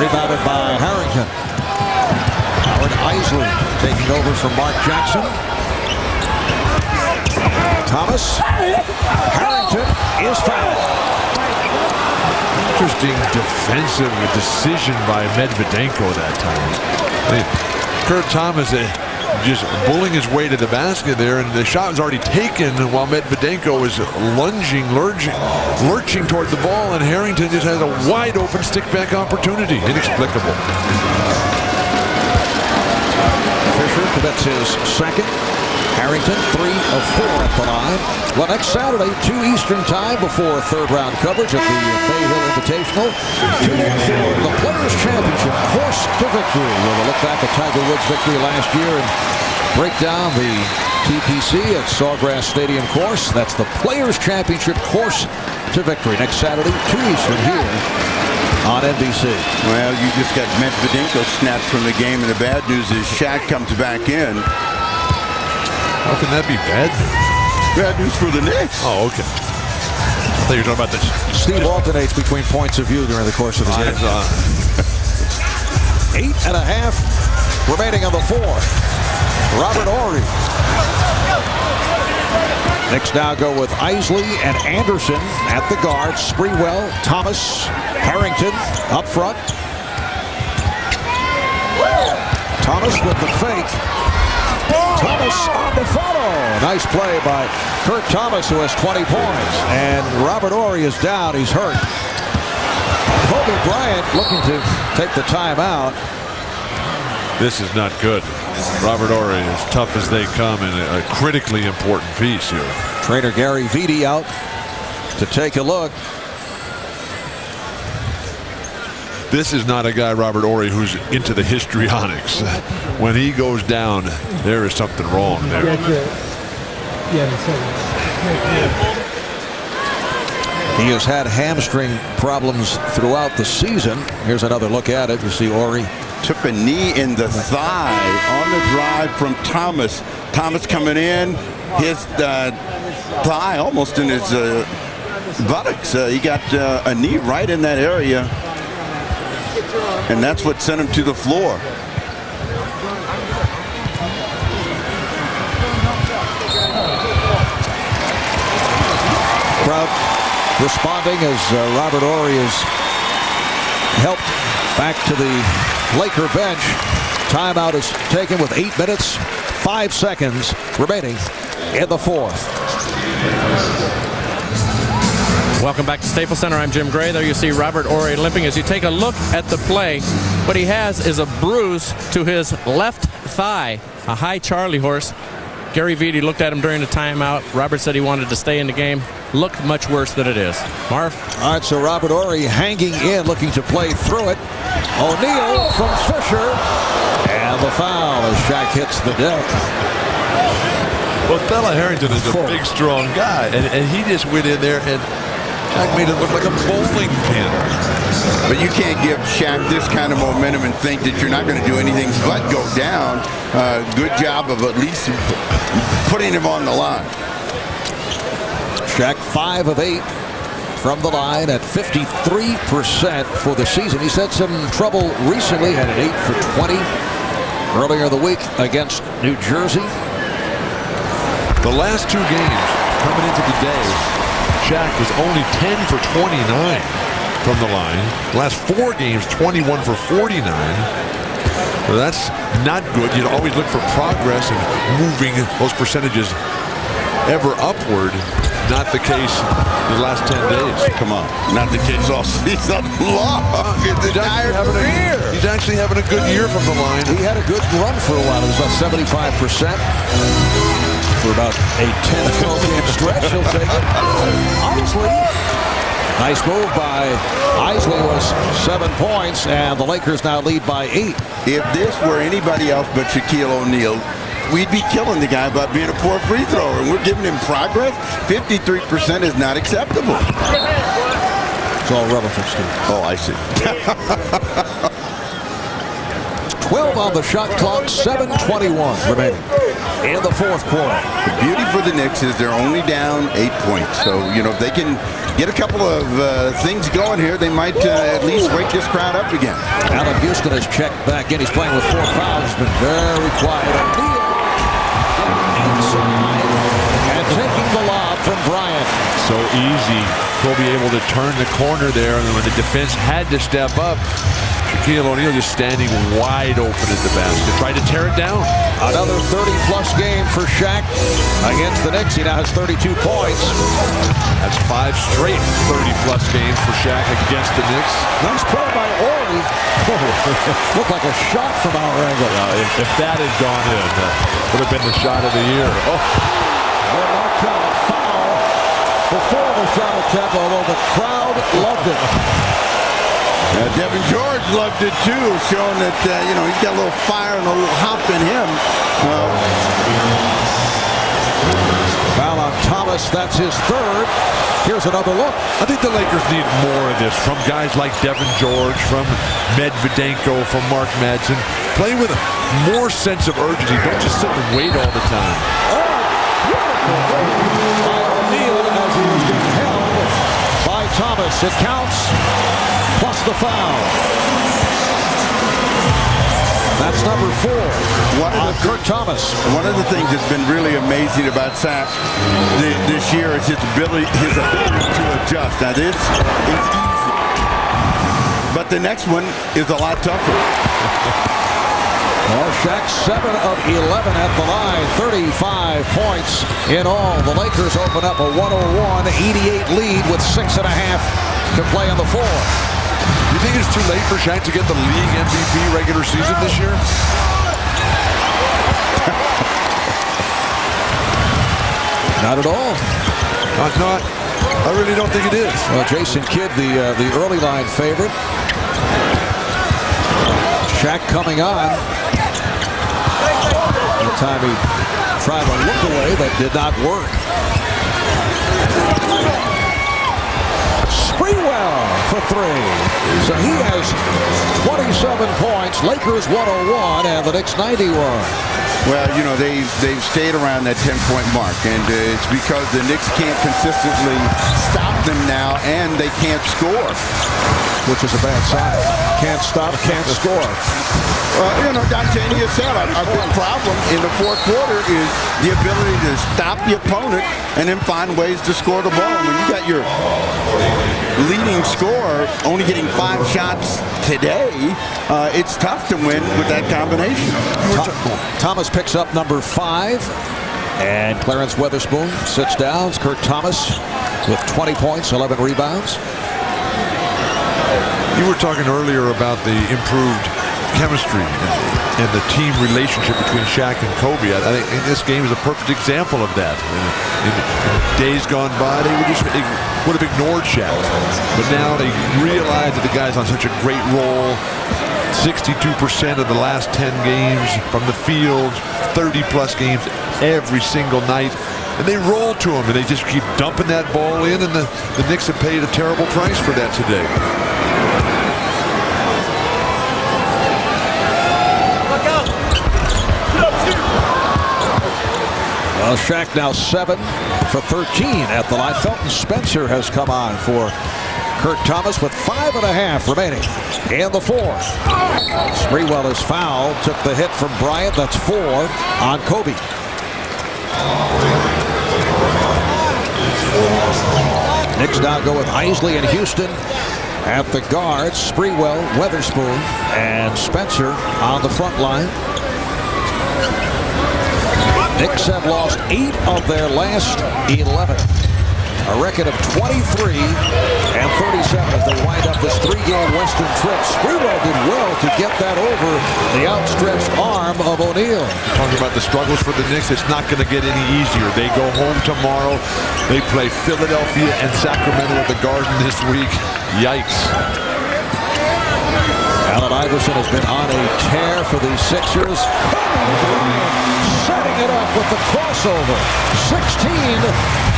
Rebounded by Harrington. Howard Isley taking over from Mark Jackson. Thomas. Harrington is fouled.
Interesting defensive decision by Medvedenko that time. Kurt Thomas just bullying his way to the basket there, and the shot was already taken while Medvedenko was lurching toward the ball, and Harrington just has a wide open stick back opportunity. Inexplicable.
Fisher commits his second. Harrington 3 of 4 at the line. Well, next Saturday, 2 Eastern time before third-round coverage at the Bay Hill Invitational. Tune in for the Players' Championship, Course to Victory. We'll look back at Tiger Woods' victory last year and break down the TPC at Sawgrass Stadium course. That's the Players' Championship, Course to Victory. Next Saturday, 2 Eastern here on NBC.
Well, you just got Medvedenko snatched from the game, and the bad news is Shaq comes back in.
How can that be bad?
Bad news for the Knicks.
Oh, okay. I thought you were talking about this.
Steve alternates between points of view during the course of the game. 8.5 remaining on the fourth. Robert Horry. Knicks now go with Isley and Anderson at the guards. Sprewell, Thomas, Harrington up front. Thomas with the fake. Thomas on the follow. Nice play by Kurt Thomas, who has 20 points. And Robert Horry is down. He's hurt. Kobe Bryant looking to take the timeout.
This is not good. Robert Horry, as tough as they come, in a critically important piece here.
Trainer Gary Vitti out to take a look.
This is not a guy, Robert Horry, who's into the histrionics. When he goes down, there is something wrong there.
He has had hamstring problems throughout the season. Here's another look at it. You see Horry
took a knee in the thigh on the drive from Thomas. Thomas coming in, his thigh almost in his buttocks. He got a knee right in that area, and that's what sent him to the floor.
Crowd responding as Robert Horry is helped back to the Laker bench. Timeout is taken with 8 minutes, 5 seconds remaining in the fourth.
Welcome back to Staples Center. I'm Jim Gray. There you see Robert Horry limping. As you take a look at the play, what he has is a bruise to his left thigh, a high Charlie horse. Gary Vitti looked at him during the timeout. Robert said he wanted to stay in the game. Looked much worse than it is. Marv?
All right, so Robert Horry hanging in, looking to play through it. O'Neal from Fisher. And the foul as Shaq hits the deck.
Well, Bella Harrington is a big, strong guy, and he just went in there and Shaq made it look like a bowling pin.
But you can't give Shaq this kind of momentum and think that you're not going to do anything but go down. Good job of at least putting him on the line.
Shaq 5 of 8 from the line at 53% for the season. He's had some trouble recently, had an 8 for 20 earlier in the week against New Jersey.
The last 2 games coming into the day, Shaq was only 10 for 29 from the line. Last 4 games, 21 for 49. Well, that's not good. You'd always look for progress and moving those percentages ever upward. Not the case the last 10 days.
Come on. Not the case all season long.
He's actually having a good year from the line.
He had a good run for a while. It was about 75%. For about a 10-12 game stretch, he'll take it. Isley. Nice move by Isley, was 7 points, and the Lakers now lead by 8.
If this were anybody else but Shaquille O'Neal, we'd be killing the guy about being a poor free thrower, and we're giving him progress. 53% is not acceptable.
It's all relative, Steve.
Oh, I see.
12 on the shot clock, 7:21 remaining in the fourth quarter.
The beauty for the Knicks is they're only down 8 points. So, you know, if they can get a couple of things going here, they might at least wake this crowd up again.
Allen Houston has checked back in. He's playing with 4 fouls. He's been very quiet. O'Neal inside and taking the lob from Bryant.
So easy. He'll be able to turn the corner there, and when the defense had to step up, Shaquille O'Neal just standing wide open at the basket. Tried to tear it down.
Another 30-plus game for Shaq against the Knicks. He now has 32 points.
That's 5 straight 30-plus games for Shaq against the Knicks.
Nice play by Horry. Looked like a shot from our angle.
If that had gone in, that would have been the shot of the year. Oh.
Will not count. Foul before the shot attempt, although the crowd loved it.
Devin George loved it too, showing that, you know, he's got a little fire and a little hop in him.
Foul on Thomas, that's his 3rd. Here's another look.
I think the Lakers need more of this from guys like Devin George, from Medvedenko, from Mark Madsen. Play with more sense of urgency. Don't just sit and wait all the time.
Oh, beautiful by O'Neal as he was being held by Thomas. It counts, plus the foul. That's number 4 on Kurt Thomas.
One of the things that's been really amazing about Shaq this year is his ability to adjust. Now this is easy, but the next one is a lot tougher.
Well, Shaq 7 of 11 at the line, 35 points in all. The Lakers open up a 101-88 lead with 6.5 to play in the fourth.
You think it's too late for Shaq to get the league MVP regular season this year?
Not at all.
Not. I really don't think it is.
Well, Jason Kidd, the early line favorite. Shaq coming on. The time he tried to look away, that did not work. Sprewell for 3. So he has 27 points. Lakers 101 and the Knicks 91.
Well, you know, they've stayed around that 10-point mark, and it's because the Knicks can't consistently stop them now, and they can't score.
Which is a bad sign. can't stop, can't score.
Don Chaney has said a big problem in the fourth quarter is the ability to stop the opponent and then find ways to score the ball. When you got your leading scorer only getting 5 shots today, it's tough to win with that combination.
Thomas picks up number 5. And Clarence Weatherspoon sits down. It's Kurt Thomas with 20 points, 11 rebounds.
You were talking earlier about the improved chemistry and the team relationship between Shaq and Kobe. I think this game is a perfect example of that. In days gone by, they would have ignored Shaq. But now they realize that the guy's on such a great roll. 62% of the last 10 games from the field, 30-plus games every single night. And they roll to him, and they just keep dumping that ball in, and the Knicks have paid a terrible price for that today.
Well, Shaq now 7 for 13 at the line. Felton Spencer has come on for Kurt Thomas with 5.5 remaining in the fourth. Sprewell is fouled. Took the hit from Bryant. That's 4 on Kobe. Knicks now go with Isley and Houston at the guards. Sprewell, Weatherspoon, and Spencer on the front line. Knicks have lost 8 of their last 11. A record of 23 and 37 as they wind up this 3-game Western trip. Sprewell did well to get that over the outstretched arm of O'Neal.
Talking about the struggles for the Knicks, it's not going to get any easier. They go home tomorrow. They play Philadelphia and Sacramento at the Garden this week. Yikes.
Allen Iverson has been on a tear for the Sixers. Setting it up with the crossover. 16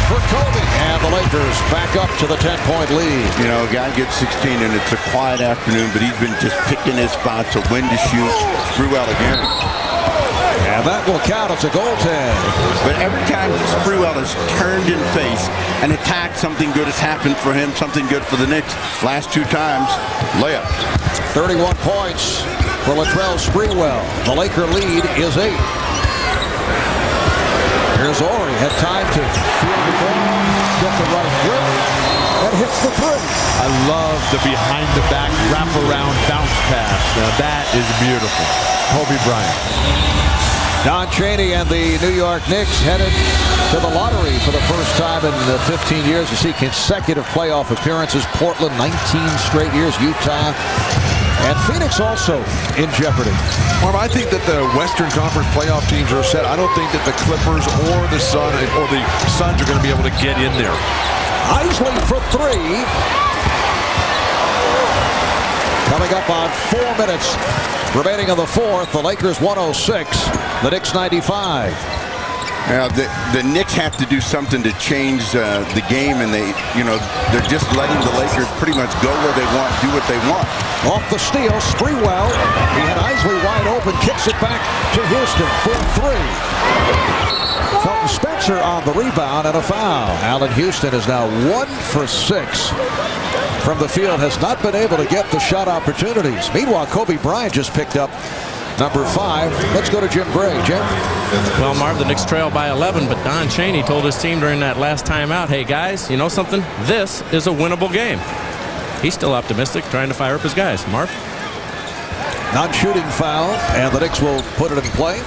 for Kobe. And the Lakers back up to the 10-point lead.
You know, a guy gets 16, and it's a quiet afternoon, but he's been just picking his spots of when to shoot. Sprewell again.
And that will count as a goaltend.
But every time Sprewell has turned in face and attacked, something good has happened for him, something good for the Knicks. Last 2 times, layup.
31 points for Latrell Sprewell. The Laker lead is 8. Here's Ori. Had time to field the ball, get the right grip, and hits the 3.
I love the behind-the-back wrap-around bounce pass. Now that is beautiful. Kobe Bryant.
Don Chaney and the New York Knicks headed to the lottery for the first time in 15 years. You see consecutive playoff appearances. Portland, 19 straight years. Utah. And Phoenix also in jeopardy.
Well, I think that the Western Conference playoff teams are set. I don't think that the Clippers or the Suns are going to be able to get in there.
Isley for 3. Coming up on 4 minutes remaining in the fourth. The Lakers 106. The Knicks 95.
Now, the Knicks have to do something to change the game, and they're just letting the Lakers pretty much go where they want, do what they want.
Off the steal, Sprewell. He had Isley wide open, kicks it back to Houston for 3. Felton Spencer on the rebound and a foul. Allen Houston is now 1 for 6 from the field. Has not been able to get the shot opportunities. Meanwhile, Kobe Bryant just picked up number 5. Let's go to Jim Gray. Jim?
Well, Marv, the Knicks trail by 11, but Don Chaney told his team during that last timeout, hey, guys, you know something? This is a winnable game. He's still optimistic, trying to fire up his guys. Marv?
Non-shooting foul, and the Knicks will put it in play.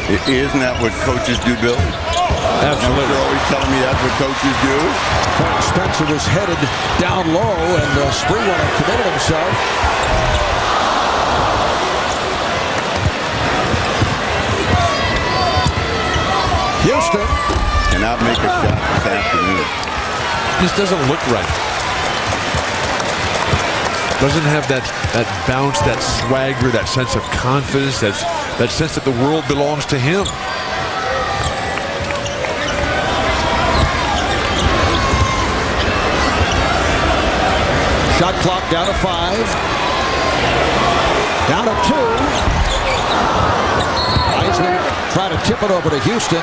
Isn't that what coaches do, Bill?
Absolutely.
You're always telling me that's what coaches do.
Felton Spencer was headed down low, and Sprewell committed himself. Houston.
Cannot make a shot this afternoon.
This doesn't look right. Doesn't have that bounce, that swagger, that sense of confidence, that sense that the world belongs to him.
Shot clock down to 5. Down to 2. Isley trying to tip it over to Houston.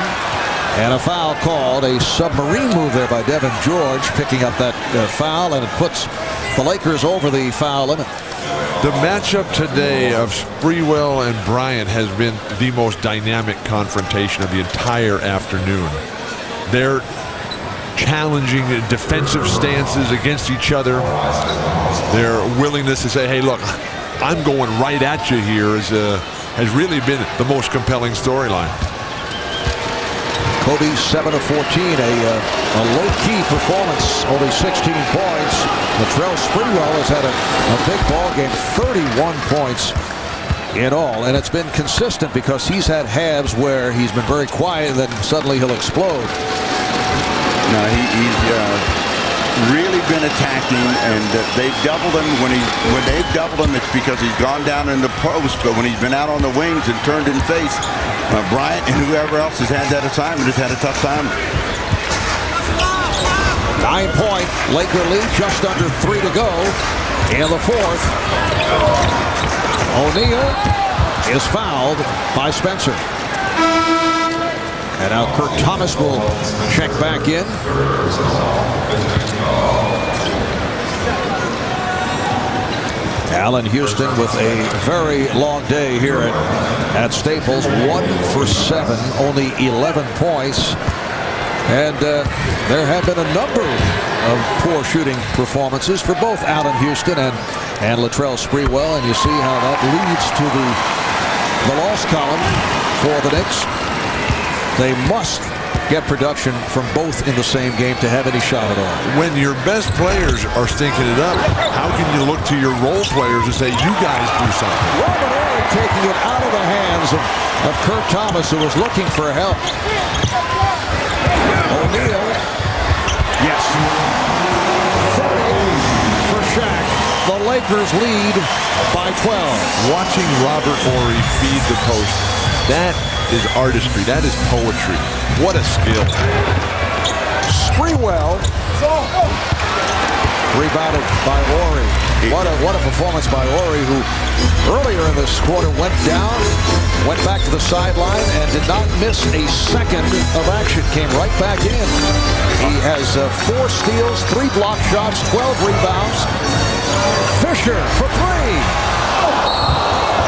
And a foul called. A submarine move there by Devin George, picking up that foul, and it puts the Lakers over the foul limit.
The matchup today of Sprewell and Bryant has been the most dynamic confrontation of the entire afternoon. They're challenging defensive stances against each other. Their willingness to say, hey, look, I'm going right at you here has really been the most compelling storyline.
Kobe 7 of 14, a low-key performance, only 16 points. Latrell Sprewell has had a big ball game, 31 points in all, and it's been consistent because he's had halves where he's been very quiet and then suddenly he'll explode.
No, he's really been attacking, and they've doubled him. When they've doubled him, it's because he's gone down in the post, but when he's been out on the wings and turned in face, Bryant and whoever else has had that assignment has had a tough time.
9-point Laker lead, just under 3 to go in the fourth. O'Neal is fouled by Spencer. And now Kurt Thomas will check back in. Allen Houston with a very long day here at Staples. 1 for 7, only 11 points. And there have been a number of poor shooting performances for both Allen Houston and Latrell Sprewell. And you see how that leads to the loss column for the Knicks. They must get production from both in the same game to have any shot at all.
When your best players are stinking it up, how can you look to your role players and say, you guys do something?
Robert Horry taking it out of the hands of Kurt Thomas, who was looking for help. O'Neal. Yes. 38 for Shaq. The Lakers lead by 12.
Watching Robert Horry feed the post, that is artistry. That is poetry. What a skill.
Sprewell rebounded by Horry. What a performance by Horry, who earlier in this quarter went down, went back to the sideline, and did not miss a second of action. Came right back in. He has 4 steals, 3 block shots, 12 rebounds. Fisher for 3.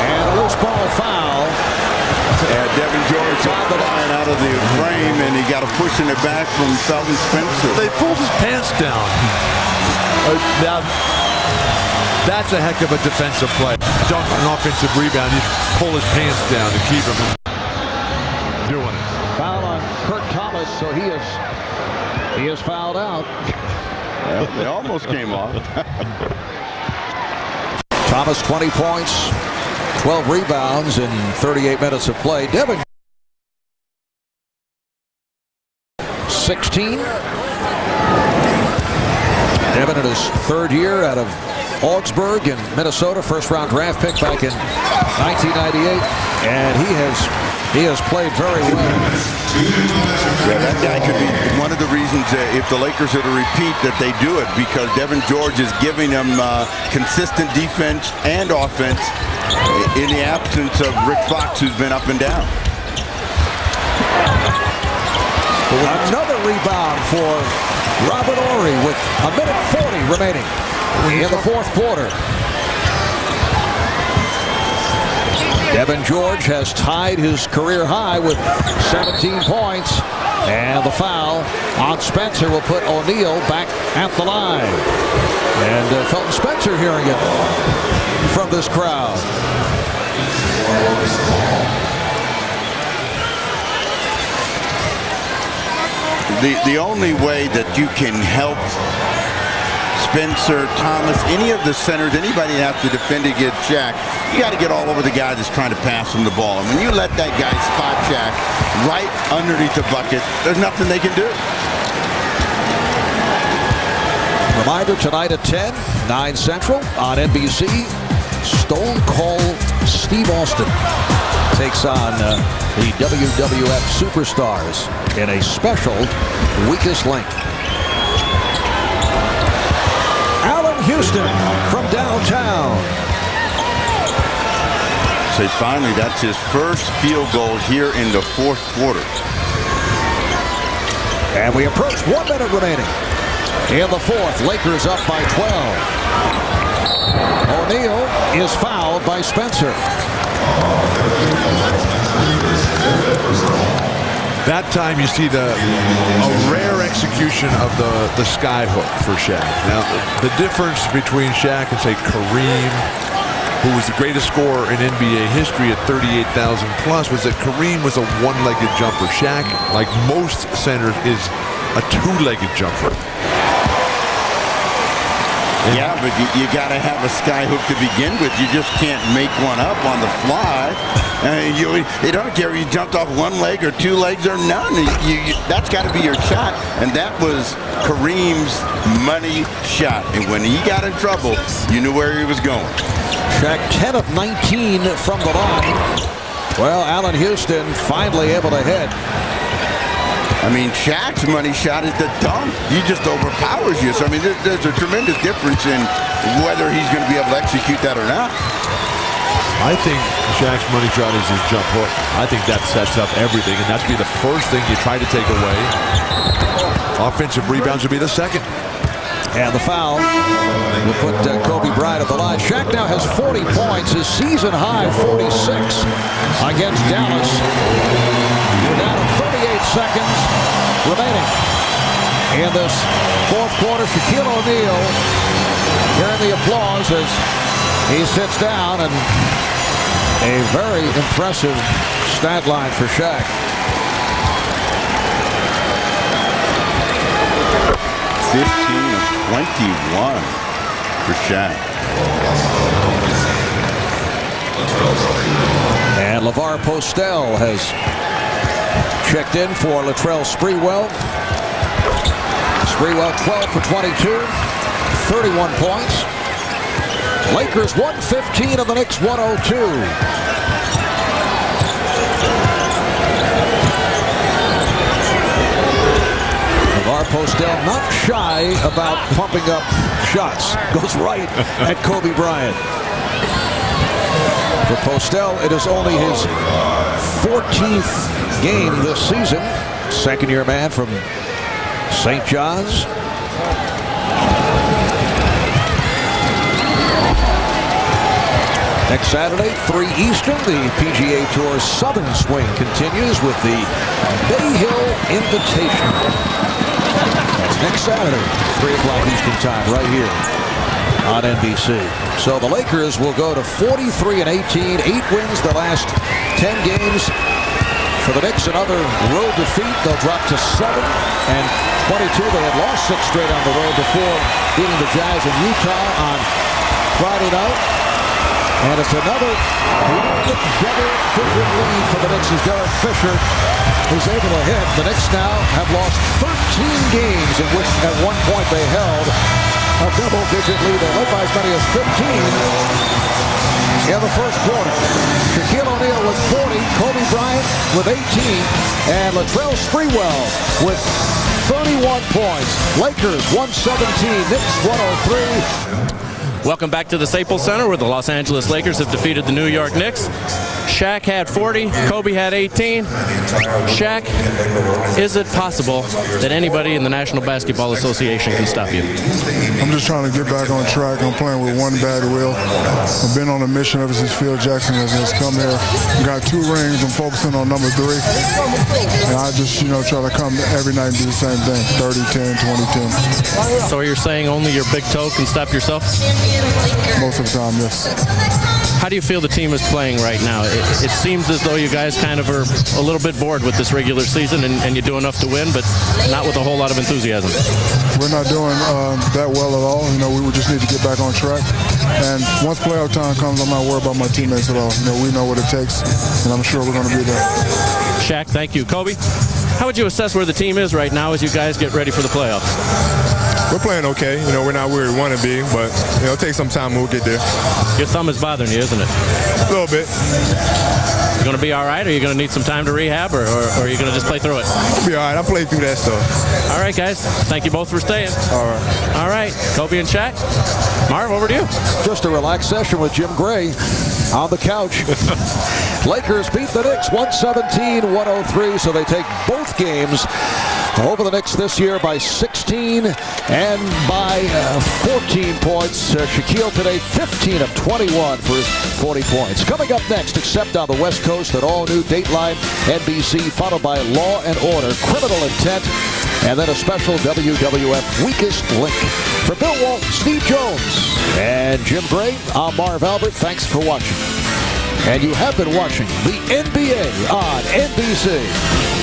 And a loose ball foul.
Devin George flying out of the frame, and he got a push in the back from Felton Spencer.
They pulled his pants down. Now, that's a heck of a defensive play. Dunk an offensive rebound. You pull his pants down to keep him doing it.
Foul on Kurt Thomas, so he is fouled out.
Well, they almost came off.
Thomas 20 points. 12 rebounds in 38 minutes of play. Devin 16. Devin in his 3rd year out of Augsburg in Minnesota, first-round draft pick back in 1998, and he has played very well.
Yeah, that guy could be one of the reasons if the Lakers are to repeat that they do it, because Devin George is giving them consistent defense and offense in the absence of Rick Fox, who's been up and down.
Another rebound for Robert Horry with 1:40 remaining in the fourth quarter. Devin George has tied his career high with 17 points. And the foul on Spencer will put O'Neal back at the line. And Felton Spencer hearing it from this crowd.
The only way that you can help Spencer, Thomas, any of the centers, anybody that has to defend against Shaq, you got to get all over the guy that's trying to pass him the ball. And when you let that guy spot Shaq right underneath the bucket, there's nothing they can do.
Reminder tonight at 10, 9 Central on NBC. Stone Cold Steve Austin takes on the WWF Superstars in a special Weakest Link. Allen Houston from downtown.
So finally, that's his first field goal here in the fourth quarter.
And we approach 1 minute remaining. in the fourth. Lakers up by 12. O'Neal is fouled by Spencer.
That time you see a rare execution of the sky hook for Shaq. Now, the difference between Shaq and, say, Kareem, who was the greatest scorer in NBA history at 38,000 plus, was that Kareem was a one-legged jumper. Shaq, like most centers, is a two-legged jumper.
Yeah, but you got to have a sky hook to begin with. You just can't make one up on the fly. You don't care if you jumped off one leg or two legs or none. That's got to be your shot, and that was Kareem's money shot. And when he got in trouble, you knew where he was going.
Shaq 10 of 19 from the line. Well, Allen Houston finally able to hit.
I mean, Shaq's money shot is the dunk. He just overpowers you. So, I mean, there's a tremendous difference in whether he's going to be able to execute that or not.
I think Shaq's money shot is his jump hook. I think that sets up everything, and that's be the first thing you try to take away. Offensive rebounds would be the second.
And the foul will put Kobe Bryant at the line. Shaq now has 40 points, his season high 46 against Dallas. We're down to 38 seconds remaining in this fourth quarter. Shaquille O'Neal hearing the applause as he sits down, and a very impressive stat line for Shaq.
15 of 21 for Shaq.
And LeVar Postel has checked in for Latrell Sprewell. Sprewell 12 for 22, 31 points. Lakers 115 and the Knicks 102. LeVar Postel not shy about pumping up shots. Goes right at Kobe Bryant. For Postel, it is only his 14th game this season. Second-year man from St. John's. Next Saturday, 3 Eastern, the PGA Tour's Southern Swing continues with the Bay Hill Invitational. That's next Saturday, 3 o'clock Eastern time, right here on NBC. So the Lakers will go to 43 and 18, 8 wins the last 10 games. For the Knicks, another road defeat. They'll drop to 7 and 22. They had lost 6 straight on the road before beating the Jazz in Utah on Friday night. And it's another double-digit lead for the Knicks as Derek Fisher is able to hit. The Knicks now have lost 13 games in which at one point they held a double-digit lead. They led by as many as 15 in the first quarter. Shaquille O'Neal with 40, Kobe Bryant with 18, and Latrell Sprewell with 31 points. Lakers 117, Knicks 103.
Welcome back to the Staples Center, where the Los Angeles Lakers have defeated the New York Knicks. Shaq had 40, Kobe had 18. Shaq, is it possible that anybody in the National Basketball Association can stop you?
I'm just trying to get back on track. I'm playing with one bad wheel. I've been on a mission ever since Phil Jackson has come here. Got 2 rings. I'm focusing on number 3. And I just, try to come every night and do the same thing. 30, 10, 20, 10.
So you're saying only your big toe can stop yourself?
Most of the time, yes.
How do you feel the team is playing right now? It seems as though you guys kind of are a little bit bored with this regular season, and you do enough to win, but not with a whole lot of enthusiasm.
We're not doing that well at all. We just need to get back on track. And once playoff time comes, I'm not worried about my teammates at all. We know what it takes, and I'm sure we're going to be there.
Shaq, thank you. Kobe, how would you assess where the team is right now as you guys get ready for the playoffs?
We're playing okay. We're not where we want to be, but it'll take some time and we'll get there.
Your thumb is bothering you, isn't it?
A little bit.
You going to be all right, or are you going to need some time to rehab, or are you going to just play through it?
I'll be all right. I'll play through that stuff.
All right, guys. Thank you both for staying.
All right.
All right. Kobe and Shaq. Marv, over to you.
Just a relaxed session with Jim Gray on the couch. Lakers beat the Knicks 117-103, so they take both games over the Knicks this year by 16 and by 14 points. Shaquille today 15 of 21 for his 40 points. Coming up next, except on the West Coast, an all-new Dateline NBC, followed by Law and Order, Criminal Intent, and then a special WWF Weakest Link. For Bill Walton, Steve Jones, and Jim Gray, I'm Marv Albert. Thanks for watching. And you have been watching the NBA on NBC.